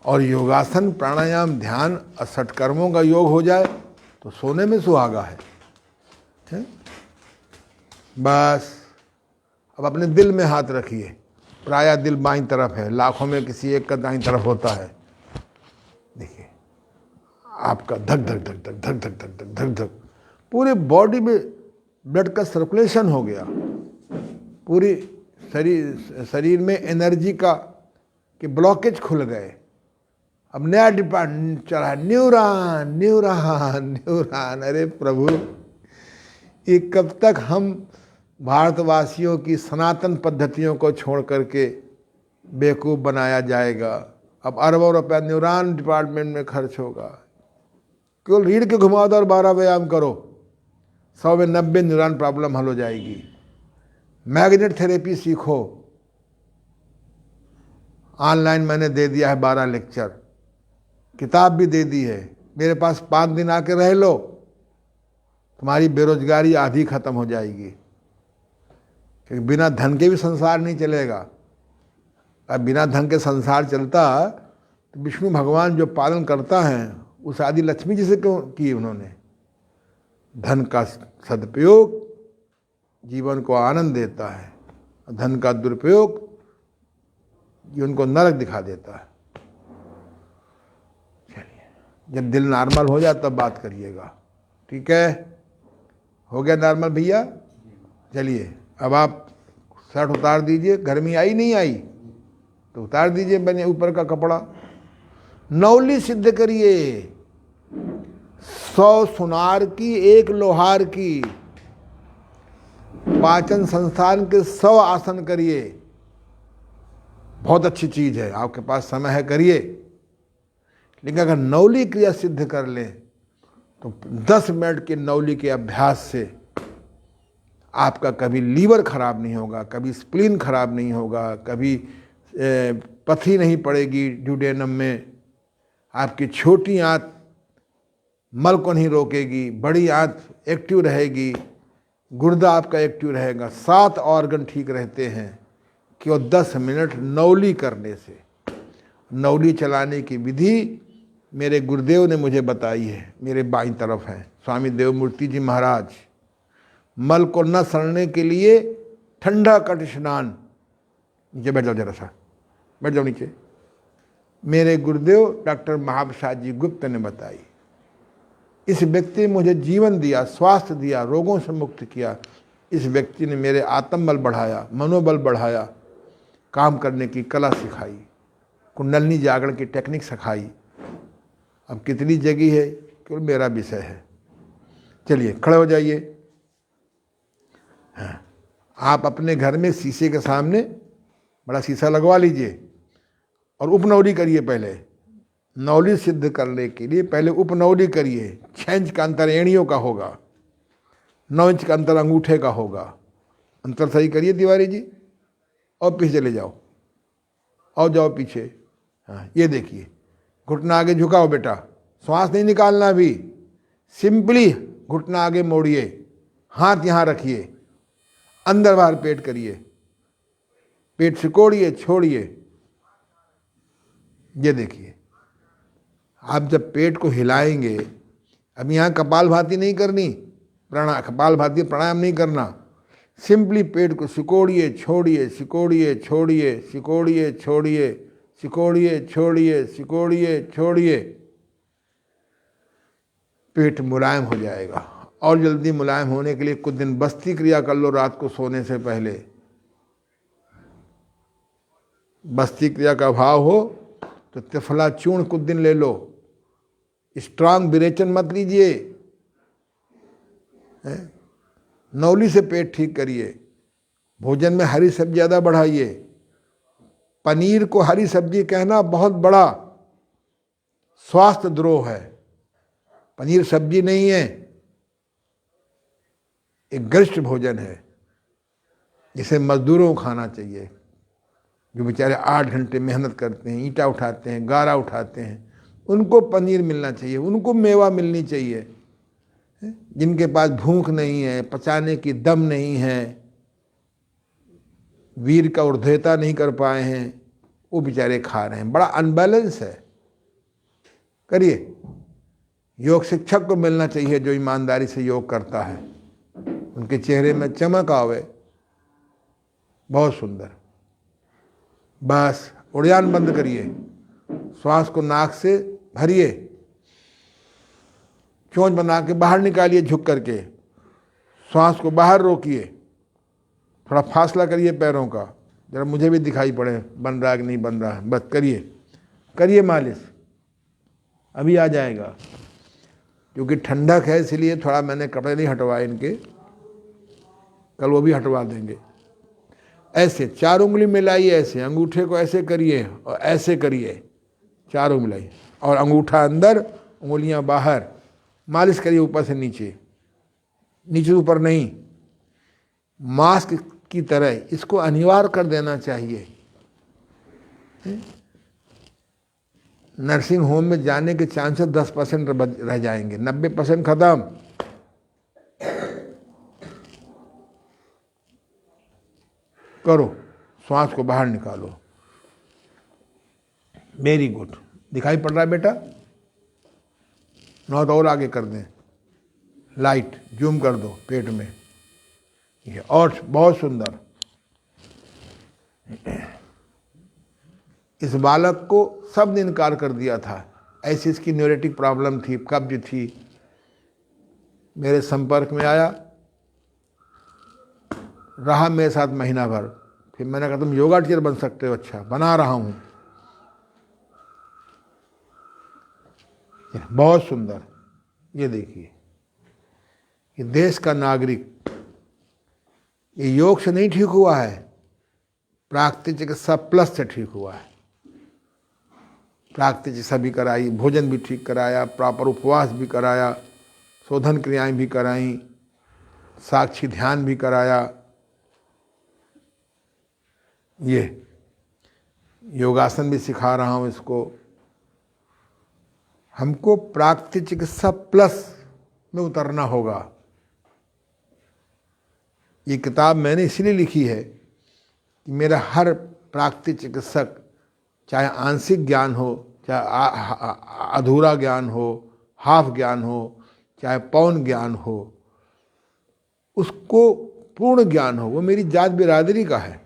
और योगासन, प्राणायाम, ध्यान और षटकर्मों का योग हो जाए तो सोने में सुहागा है? बस अब अपने दिल में हाथ रखिए। प्रायः दिल बाईं तरफ है, लाखों में किसी एक का दाईं तरफ होता है। देखिए आपका धक धक धक धक धक धक धक धक धक धक, पूरे बॉडी में ब्लड का सर्कुलेशन हो गया। पूरी शरीर में एनर्जी के ब्लॉकेज खुल गए। अब नया डिपार्टमेंट चला, न्यूरॉन न्यूरॉन न्यूरॉन। अरे प्रभु, ये कब तक हम भारतवासियों की सनातन पद्धतियों को छोड़ करके बेवकूफ़ बनाया जाएगा। अब अरबों रुपया न्यूरॉन डिपार्टमेंट में खर्च होगा। केवल रीढ़ के घुमावदार 12 व्यायाम करो, 100 में 90 न्यूरॉन प्रॉब्लम हल हो जाएगी। मैग्नेट थेरेपी सीखो, ऑनलाइन मैंने दे दिया है 12 लेक्चर, किताब भी दे दी है। मेरे पास 5 दिन आके रह लो, तुम्हारी बेरोजगारी आधी खत्म हो जाएगी। क्योंकि बिना धन के भी संसार नहीं चलेगा। अब बिना धन के संसार चलता तो विष्णु भगवान जो पालन करता है उस आदि लक्ष्मी जी से क्यों की उन्होंने। धन का सदुपयोग जीवन को आनंद देता है, धन का दुरुपयोग ये उनको नरक दिखा देता है। चलिए, जब दिल नॉर्मल हो जाए तब बात करिएगा, ठीक है? हो गया नॉर्मल भैया? चलिए अब आप शर्ट उतार दीजिए। गर्मी आई नहीं आई तो उतार दीजिए बने ऊपर का कपड़ा। नौली सिद्ध करिए, 100 सुनार की 1 लोहार की। पाचन संस्थान के 100 आसन करिए। बहुत अच्छी चीज है, आपके पास समय है करिए। लेकिन अगर नौली क्रिया सिद्ध कर लें तो 10 मिनट के नौली के अभ्यास से आपका कभी लीवर खराब नहीं होगा, कभी स्प्लीन खराब नहीं होगा, कभी पथरी नहीं पड़ेगी ड्यूडेनम में, आपकी छोटी आंत मल को नहीं रोकेगी, बड़ी आंत एक्टिव रहेगी, गुर्दा आपका एक्टिव रहेगा, 7 ऑर्गन ठीक रहते हैं केवल 10 मिनट नौली करने से। नौली चलाने की विधि मेरे गुरुदेव ने मुझे बताई है, मेरे बाईं तरफ है स्वामी देवमूर्ति जी महाराज। मल को न सड़ने के लिए ठंडा कट स्नान। नीचे बैठ जाओ, जरा सा बैठ जाओ नीचे। मेरे गुरुदेव डॉक्टर महाप्रसाद जी गुप्त ने बताई। इस व्यक्ति ने मुझे जीवन दिया, स्वास्थ्य दिया, रोगों से मुक्त किया। इस व्यक्ति ने मेरे आत्मबल बढ़ाया, मनोबल बढ़ाया, काम करने की कला सिखाई, कुंडलनी जागरण की टेक्निक सिखाई। अब कितनी जगी है केवल मेरा विषय है। चलिए खड़े हो जाइए। हाँ, आप अपने घर में शीशे के सामने बड़ा शीशा लगवा लीजिए और उपनौली करिए। पहले नौली सिद्ध करने के लिए पहले उपनौली करिए। 6 इंच का अंतर एड़ियों का होगा, 9 इंच का अंतर अंगूठे का होगा। अंतर सही करिए तिवारी जी, और पीछे चले जाओ, और जाओ पीछे। हाँ, ये देखिए, घुटना आगे झुकाओ बेटा, श्वास नहीं निकालना अभी, सिंपली घुटना आगे मोड़िए, हाथ यहाँ रखिए, अंदर बाहर पेट करिए, पेट सिकोड़िए, छोड़िए। ये देखिए, आप जब पेट को हिलाएंगे, अब यहाँ कपालभाति नहीं करनी, कपालभाति प्राणायाम नहीं करना, सिंपली पेट को सिकोड़िए, छोड़िए, सिकोड़िए, छोड़िए, सिकोड़िए, छोड़िए, सिकोड़िए, छोड़िए, सिकोड़िए, छोड़िए। पेट मुलायम हो जाएगा। और जल्दी मुलायम होने के लिए कुछ दिन बस्ती क्रिया कर लो रात को सोने से पहले। बस्ती क्रिया का अभाव हो तो त्रिफला चूर्ण कुछ दिन ले लो। स्ट्रांग विरेचन मत लीजिए। नौली से पेट ठीक करिए। भोजन में हरी सब्जी ज़्यादा बढ़ाइए। पनीर को हरी सब्जी कहना बहुत बड़ा स्वास्थ्य द्रोह है। पनीर सब्जी नहीं है, एक गरिष्ठ भोजन है जिसे मजदूरों को खाना चाहिए, जो बेचारे 8 घंटे मेहनत करते हैं, ईंटा उठाते हैं, गारा उठाते हैं। उनको पनीर मिलना चाहिए, उनको मेवा मिलनी चाहिए। जिनके पास भूख नहीं है, पचाने की दम नहीं है, वीर का ऊर्ध्वता नहीं कर पाए हैं, वो बेचारे खा रहे हैं। बड़ा अनबैलेंस है। करिए। योग शिक्षक को मिलना चाहिए जो ईमानदारी से योग करता है, उनके चेहरे में चमक आवे। बहुत सुंदर। बस उड़ान बंद करिए, श्वास को नाक से भरिए, चोंच बना के बाहर निकालिए झुक करके, श्वास को बाहर रोकिए, थोड़ा फासला करिए पैरों का, जरा मुझे भी दिखाई पड़े बन रहा है कि नहीं बन रहा है। बस करिए, करिए मालिश, अभी आ जाएगा। क्योंकि ठंडक है इसलिए थोड़ा मैंने कपड़े नहीं हटवाए इनके, कल वो भी हटवा देंगे। ऐसे 4 उंगली मिलाइए, ऐसे अंगूठे को ऐसे करिए और ऐसे करिए, 4 मिलाइए और अंगूठा अंदर, उंगलियां बाहर। मालिश करिए ऊपर से नीचे, नीचे ऊपर नहीं। मास्क की तरह इसको अनिवार्य कर देना चाहिए। नर्सिंग होम में जाने के चांसेस 10% रह जाएंगे, 90% खत्म। करो, श्वास को बाहर निकालो। Very good. दिखाई पड़ रहा है बेटा? नॉट और आगे कर दें, लाइट जूम कर दो पेट में। ये और बहुत सुंदर। इस बालक को सब ने इनकार कर दिया था, ऐसी इसकी न्यूरेटिक प्रॉब्लम थी, कब्ज थी। मेरे संपर्क में आया, रहा मेरे साथ महीना भर। फिर मैंने कहा तुम योगा टीचर बन सकते हो। अच्छा, बना रहा हूँ। बहुत सुंदर। ये देखिए, ये देश का नागरिक, ये योग से नहीं ठीक हुआ है, प्राकृतिक चिकित्सा प्लस से ठीक हुआ है। प्राकृतिक चिकित्सा भी कराई, भोजन भी ठीक कराया, प्रॉपर उपवास भी कराया, शोधन क्रियाएं भी कराई, साक्षी ध्यान भी कराया। ये योगासन भी सिखा रहा हूँ इसको। हमको प्राकृतिक चिकित्सा प्लस में उतरना होगा। ये किताब मैंने इसलिए लिखी है कि मेरा हर प्राकृतिक चिकित्सक, चाहे आंशिक ज्ञान हो, चाहे अधूरा ज्ञान हो, हाफ ज्ञान हो, चाहे पौन ज्ञान हो, उसको पूर्ण ज्ञान हो, वो मेरी जात बिरादरी का है।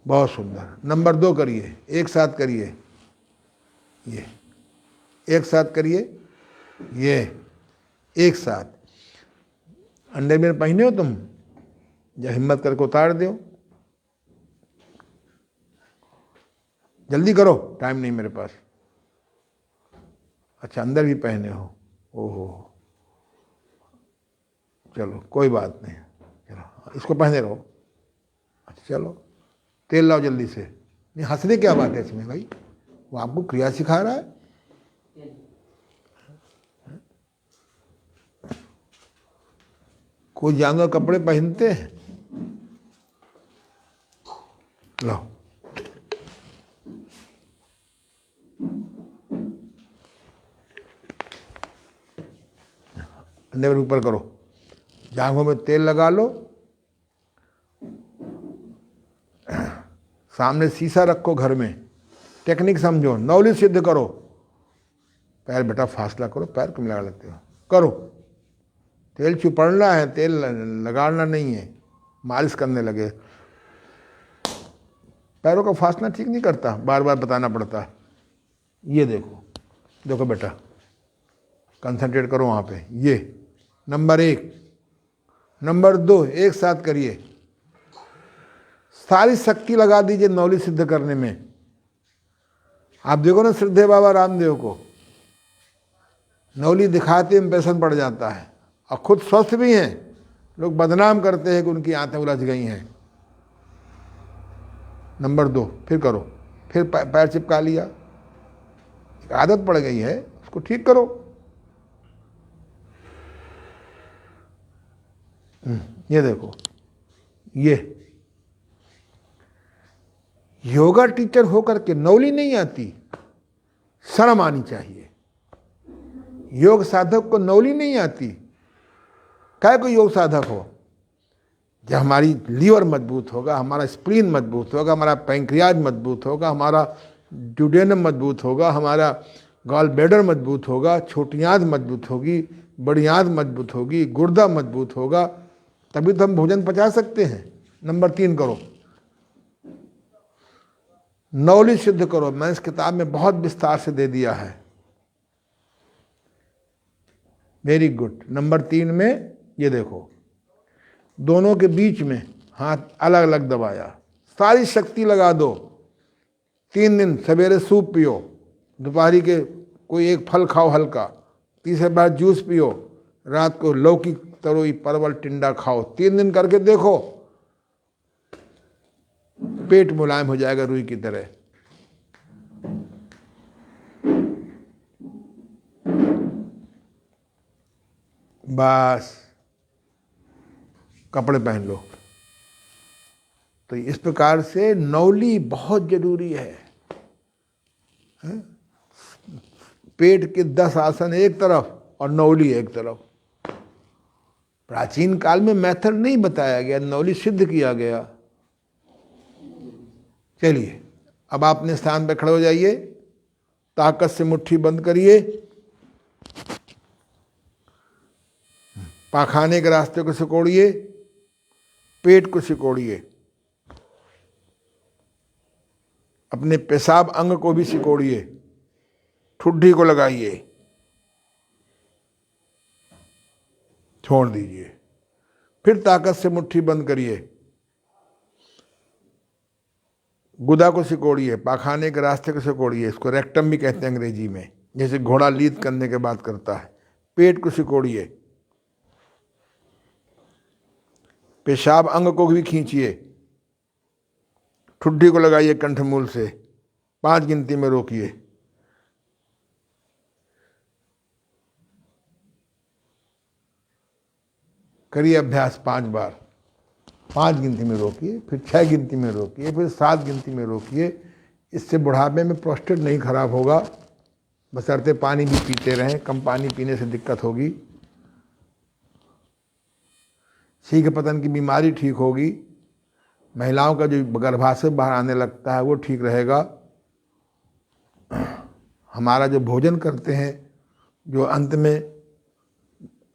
बहुत सुंदर। नंबर 2 करिए, एक साथ करिए, ये एक साथ करिए, ये एक साथ। अंडरवियर पहने हो तुम? या हिम्मत करके उतार दो, जल्दी करो, टाइम नहीं मेरे पास। अच्छा, अंदर भी पहने हो? ओहो, चलो कोई बात नहीं, चलो इसको पहने रहो। अच्छा चलो, तेल लाओ जल्दी से। नहीं, हंसने क्या बात है इसमें भाई, वो आपको क्रिया सिखा रहा है। कोई जानवर कपड़े पहनते हैं? लो, अंदर ऊपर करो, जांघों में तेल लगा लो, सामने शीशा रखो घर में, टेक्निक समझो, नौली सिद्ध करो। पैर बेटा फासला करो, पैर क्यों लगा लेते हो? करो, तेल चुपड़ना है, तेल लगाना नहीं है। मालिश करने लगे, पैरों का फासला ठीक नहीं करता, बार बार बताना पड़ता है। ये देखो, देखो बेटा, कंसंट्रेट करो वहाँ पे। ये नंबर 1। नंबर 2, एक साथ करिए, सारी शक्ति लगा दीजिए नौली सिद्ध करने में। आप देखो ना श्रद्धेय बाबा रामदेव को, नौली दिखाते इंप्रेशन पड़ जाता है, और खुद स्वस्थ भी हैं, लोग बदनाम करते हैं कि उनकी आंतें उलझ गई हैं। नंबर 2, फिर करो, फिर पैर चिपका लिया, एक आदत पड़ गई है, उसको ठीक करो। ये देखो, ये योगा टीचर होकर के नौली नहीं आती, शर्म आनी चाहिए। योग साधक को नौली नहीं आती। क्या कोई योग साधक हो? जब हमारी लीवर मजबूत होगा, हमारा स्प्लीन मजबूत होगा, हमारा पैंक्रियाज मजबूत होगा, हमारा ड्यूडेनम मजबूत होगा, हमारा गॉल ब्लैडर मजबूत होगा, छोटी आंत मजबूत होगी, बड़ी आंत मजबूत होगी, गुर्दा मजबूत होगा, तभी तो हम भोजन पचा सकते हैं। नंबर 3 करो, नौली सिद्ध करो। मैं इस किताब में बहुत विस्तार से दे दिया है। Very good. नंबर 3 में ये देखो, दोनों के बीच में हाथ अलग अलग दबाया, सारी शक्ति लगा दो। 3 दिन सवेरे सूप पियो, दोपहरी के कोई एक फल खाओ हल्का, तीसरे बार जूस पियो, रात को लौकी, तरोई, परवल, टिंडा खाओ। 3 दिन करके देखो, पेट मुलायम हो जाएगा रुई की तरह। बस, कपड़े पहन लो। तो इस प्रकार से नौली बहुत जरूरी है। पेट के 10 आसन एक तरफ और नौली एक तरफ। प्राचीन काल में मेथड नहीं बताया गया, नौली सिद्ध किया गया। चलिए, अब आप अपने स्थान पर खड़े हो जाइए, ताकत से मुट्ठी बंद करिए, पाखाने के रास्ते को सिकोड़िए, पेट को सिकोड़िए, अपने पेशाब अंग को भी सिकोड़िए, ठुड्डी को लगाइए, छोड़ दीजिए, फिर ताकत से मुट्ठी बंद करिए, गुदा को सिकोड़िए, पाखाने के रास्ते को सिकोड़िए, इसको रेक्टम भी कहते हैं अंग्रेजी में, जैसे घोड़ा लीद करने के बाद करता है। पेट को सिकोड़िए, पेशाब अंग को भी खींचिए, ठुड्डी को लगाइए कंठमूल से, 5 गिनती में रोकिए, करिए अभ्यास 5 बार। 5 गिनती में रोकिए, फिर 6 गिनती में रोकिए, फिर 7 गिनती में रोकिए। इससे बुढ़ापे में प्रोस्टेट नहीं खराब होगा, बशर्ते पानी भी पीते रहें, कम पानी पीने से दिक्कत होगी। शीघ्र पतन की बीमारी ठीक होगी। महिलाओं का जो गर्भाशय बाहर आने लगता है वो ठीक रहेगा। हमारा जो भोजन करते हैं, जो अंत में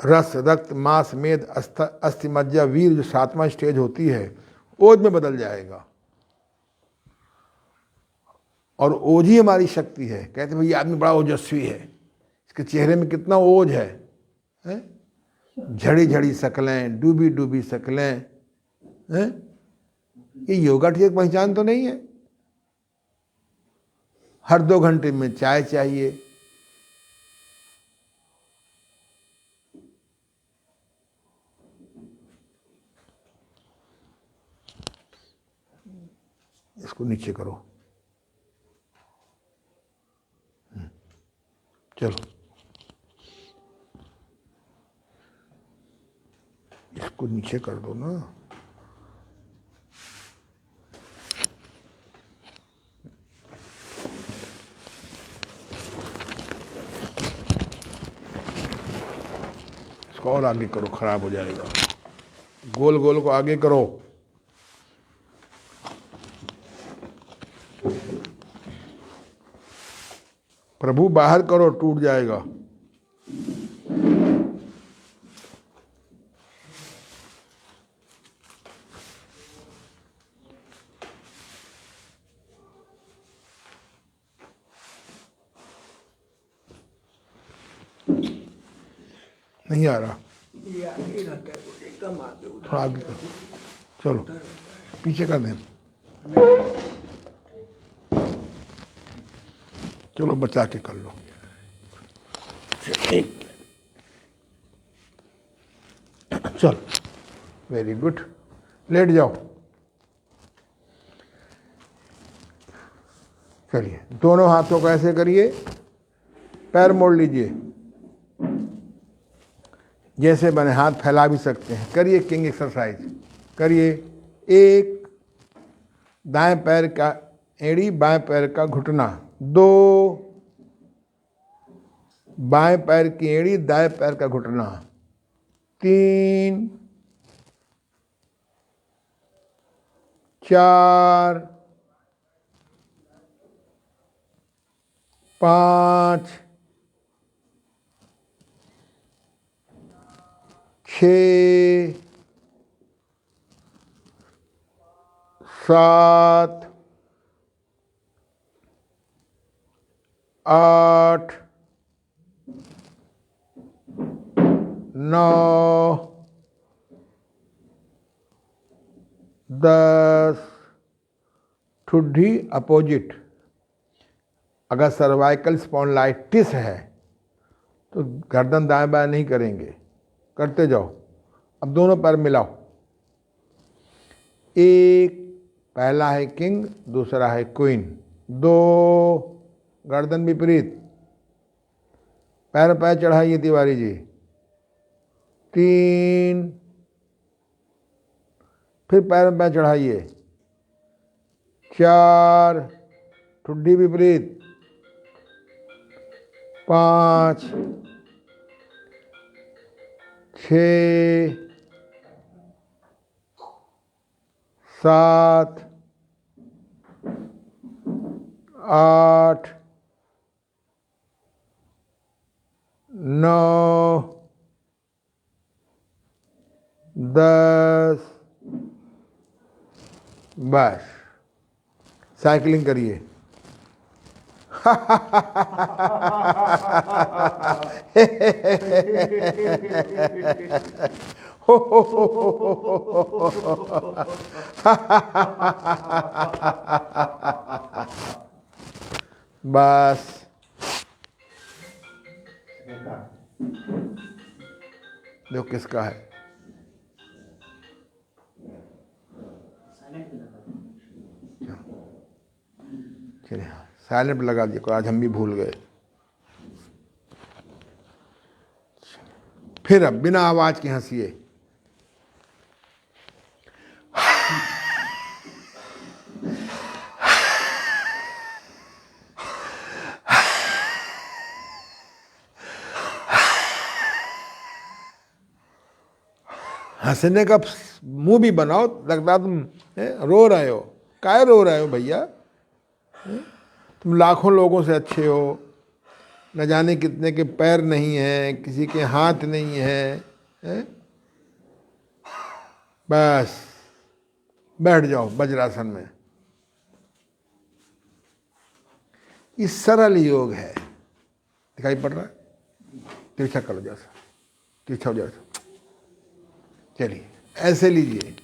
रस, रक्त, मांस, मेद, अस्थि, मज्जा, वीर, जो 7वां स्टेज होती है, ओज में बदल जाएगा। और ओज ही हमारी शक्ति है। कहते भाई ये आदमी बड़ा ओजस्वी है, इसके चेहरे में कितना ओज है, झड़ी झड़ी शक्लें, डूबी डूबी शक्लें, ये योगा की एक पहचान तो नहीं है। हर 2 घंटे में चाय चाहिए। इसको नीचे करो, चलो इसको नीचे कर दो ना। इसको और आगे करो, खराब हो जाएगा। गोल गोल को आगे करो। प्रभु बाहर करो, टूट जाएगा। नहीं आ रहा, थोड़ा आगे करो। चलो पीछे कर दें। चलो बचा के कर लो। चलो वेरी गुड, लेट जाओ। चलिए दोनों हाथों को ऐसे करिए, पैर मोड़ लीजिए, जैसे बने हाथ फैला भी सकते हैं। करिए किंग एक्सरसाइज, करिए। 1, दाएं पैर का एड़ी, बाएं पैर का घुटना। 2, बाएं पैर की एड़ी, दाएं पैर का घुटना। 3, 4, 5, 6, 7, 8, 9, 10। ठुड्डी अपोजिट। अगर सर्वाइकल स्पॉन्डिलाइटिस है तो गर्दन दाएं बाएं नहीं करेंगे, करते जाओ। अब दोनों पैर मिलाओ। 1, पहला है किंग, दूसरा है क्वीन। 2, गर्दन विपरीत, पैर पैर चढ़ाइए तिवारी जी। 3, फिर पैर पैर चढ़ाइए। 4, ठुड्डी विपरीत। 5, 6, 7, 8, 9, 10। बस साइकिलिंग करिए। बस देखो किसका है। चलिए साइलेंट लगा दिया, आज हम भी भूल गए। फिर अब बिना आवाज के हंसिए। हंसने का मुंह भी बनाओ, लगता तुम रो रहे हो। काहे रो रहे हो भैया? तुम लाखों लोगों से अच्छे हो, न जाने कितने के पैर नहीं हैं, किसी के हाथ नहीं हैं। बस बैठ जाओ वज्रासन में। ये सरल योग है, दिखाई पड़ रहा है? तिरछा करो जैसा, तिरछा हो जैसा। चलिए ऐसे लीजिए।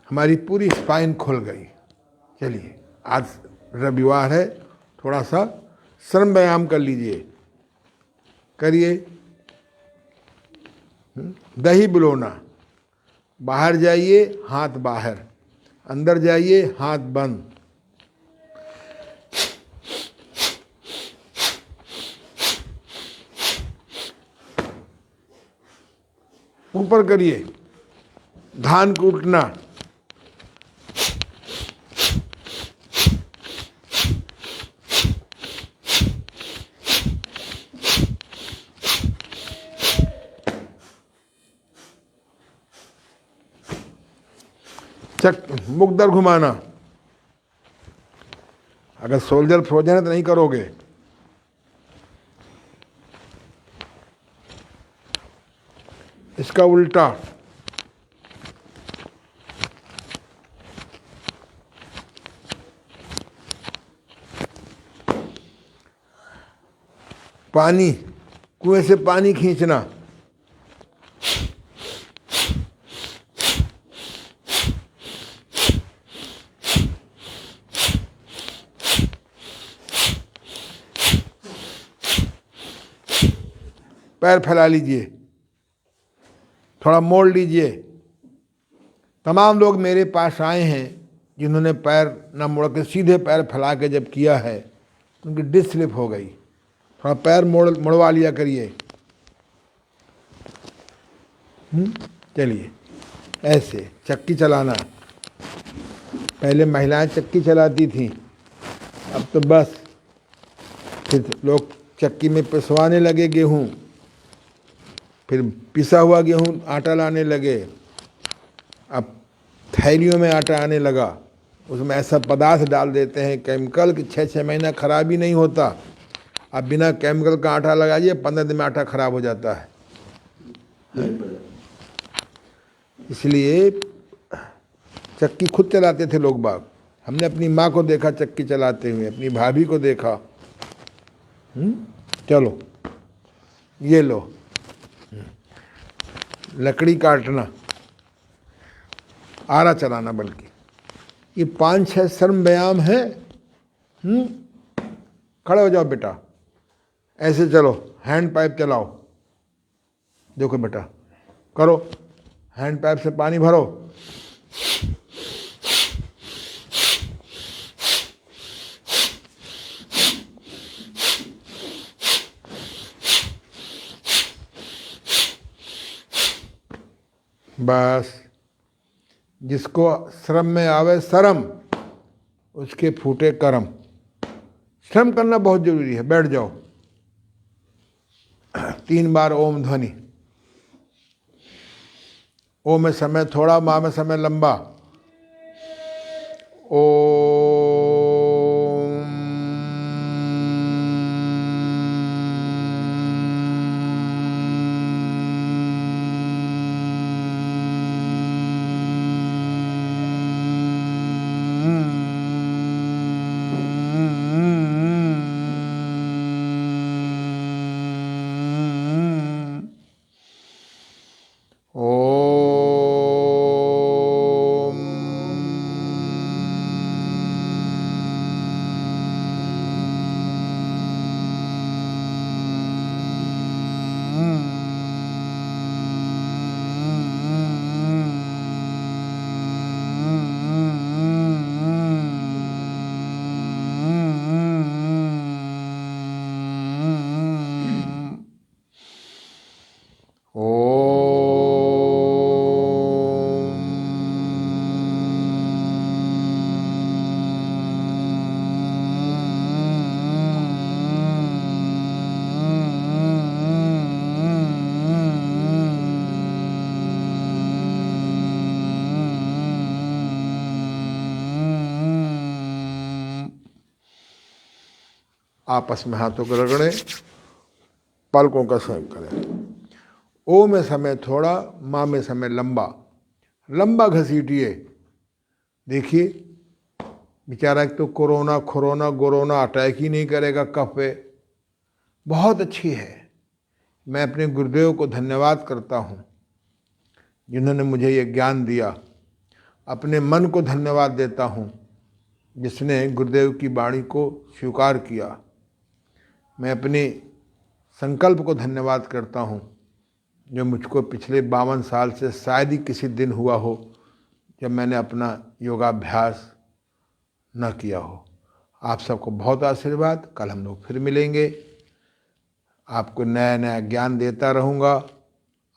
हमारी पूरी स्पाइन खुल गई। चलिए आज रविवार है, थोड़ा सा श्रम व्यायाम कर लीजिए, करिए। दही बुलोना, बाहर जाइए हाथ बाहर, अंदर जाइए हाथ बंद। ऊपर करिए, धान कूटना, मुकदर घुमाना। अगर सोल्जर फ्रोजन है तो नहीं करोगे। इसका उल्टा, पानी, कुएं से पानी खींचना, पैर फैला लीजिए, थोड़ा मोड़ लीजिए। तमाम लोग मेरे पास आए हैं जिन्होंने पैर न मोड़ के सीधे पैर फैला के जब किया है, उनकी डिस्क स्लिप हो गई। थोड़ा पैर मोड़वा लिया करिए। चलिए ऐसे चक्की चलाना। पहले महिलाएं चक्की चलाती थीं, अब तो बस फिर लोग चक्की में पिसवाने लगे गेहूँ, फिर पिसा हुआ गेहूँ आटा लाने लगे, अब थैलियों में आटा आने लगा। उसमें ऐसा पदार्थ डाल देते हैं केमिकल कि 6-6 महीना खराब ही नहीं होता। अब बिना केमिकल का आटा लगाइए, 15 दिन में आटा खराब हो जाता है। इसलिए चक्की खुद चलाते थे लोग बाग। हमने अपनी माँ को देखा चक्की चलाते हुए, अपनी भाभी को देखा। चलो ये लो, लकड़ी काटना, आरा चलाना, बल्कि ये 5-6 श्रम व्यायाम है। खड़े हो जाओ बेटा, ऐसे चलो, हैंड पाइप चलाओ। देखो बेटा, करो, हैंड पाइप से पानी भरो। बस जिसको श्रम में आवे शर्म, उसके फूटे कर्म। श्रम करना बहुत जरूरी है। बैठ जाओ, 3 बार ओम ध्वनि। ओ में समय थोड़ा, माँ में समय लंबा। ओ आपस में हाथों को रगड़ें, पलकों का संयोग करें। ओ में समय थोड़ा, माँ में समय लंबा, लंबा घसीटिए। देखिए बेचारा एक तो कोरोना खोरोना गोरोना अटैक ही नहीं करेगा कफ पे, बहुत अच्छी है। मैं अपने गुरुदेव को धन्यवाद करता हूँ जिन्होंने मुझे ये ज्ञान दिया। अपने मन को धन्यवाद देता हूँ जिसने गुरुदेव की वाणी को स्वीकार किया। मैं अपने संकल्प को धन्यवाद करता हूँ जो मुझको पिछले 52 साल से शायद ही किसी दिन हुआ हो जब मैंने अपना योगाभ्यास न किया हो। आप सबको बहुत आशीर्वाद। कल हम लोग फिर मिलेंगे। आपको नया नया ज्ञान देता रहूँगा,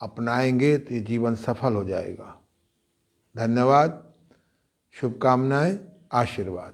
अपनाएंगे तो ये जीवन सफल हो जाएगा। धन्यवाद, शुभकामनाएं, आशीर्वाद।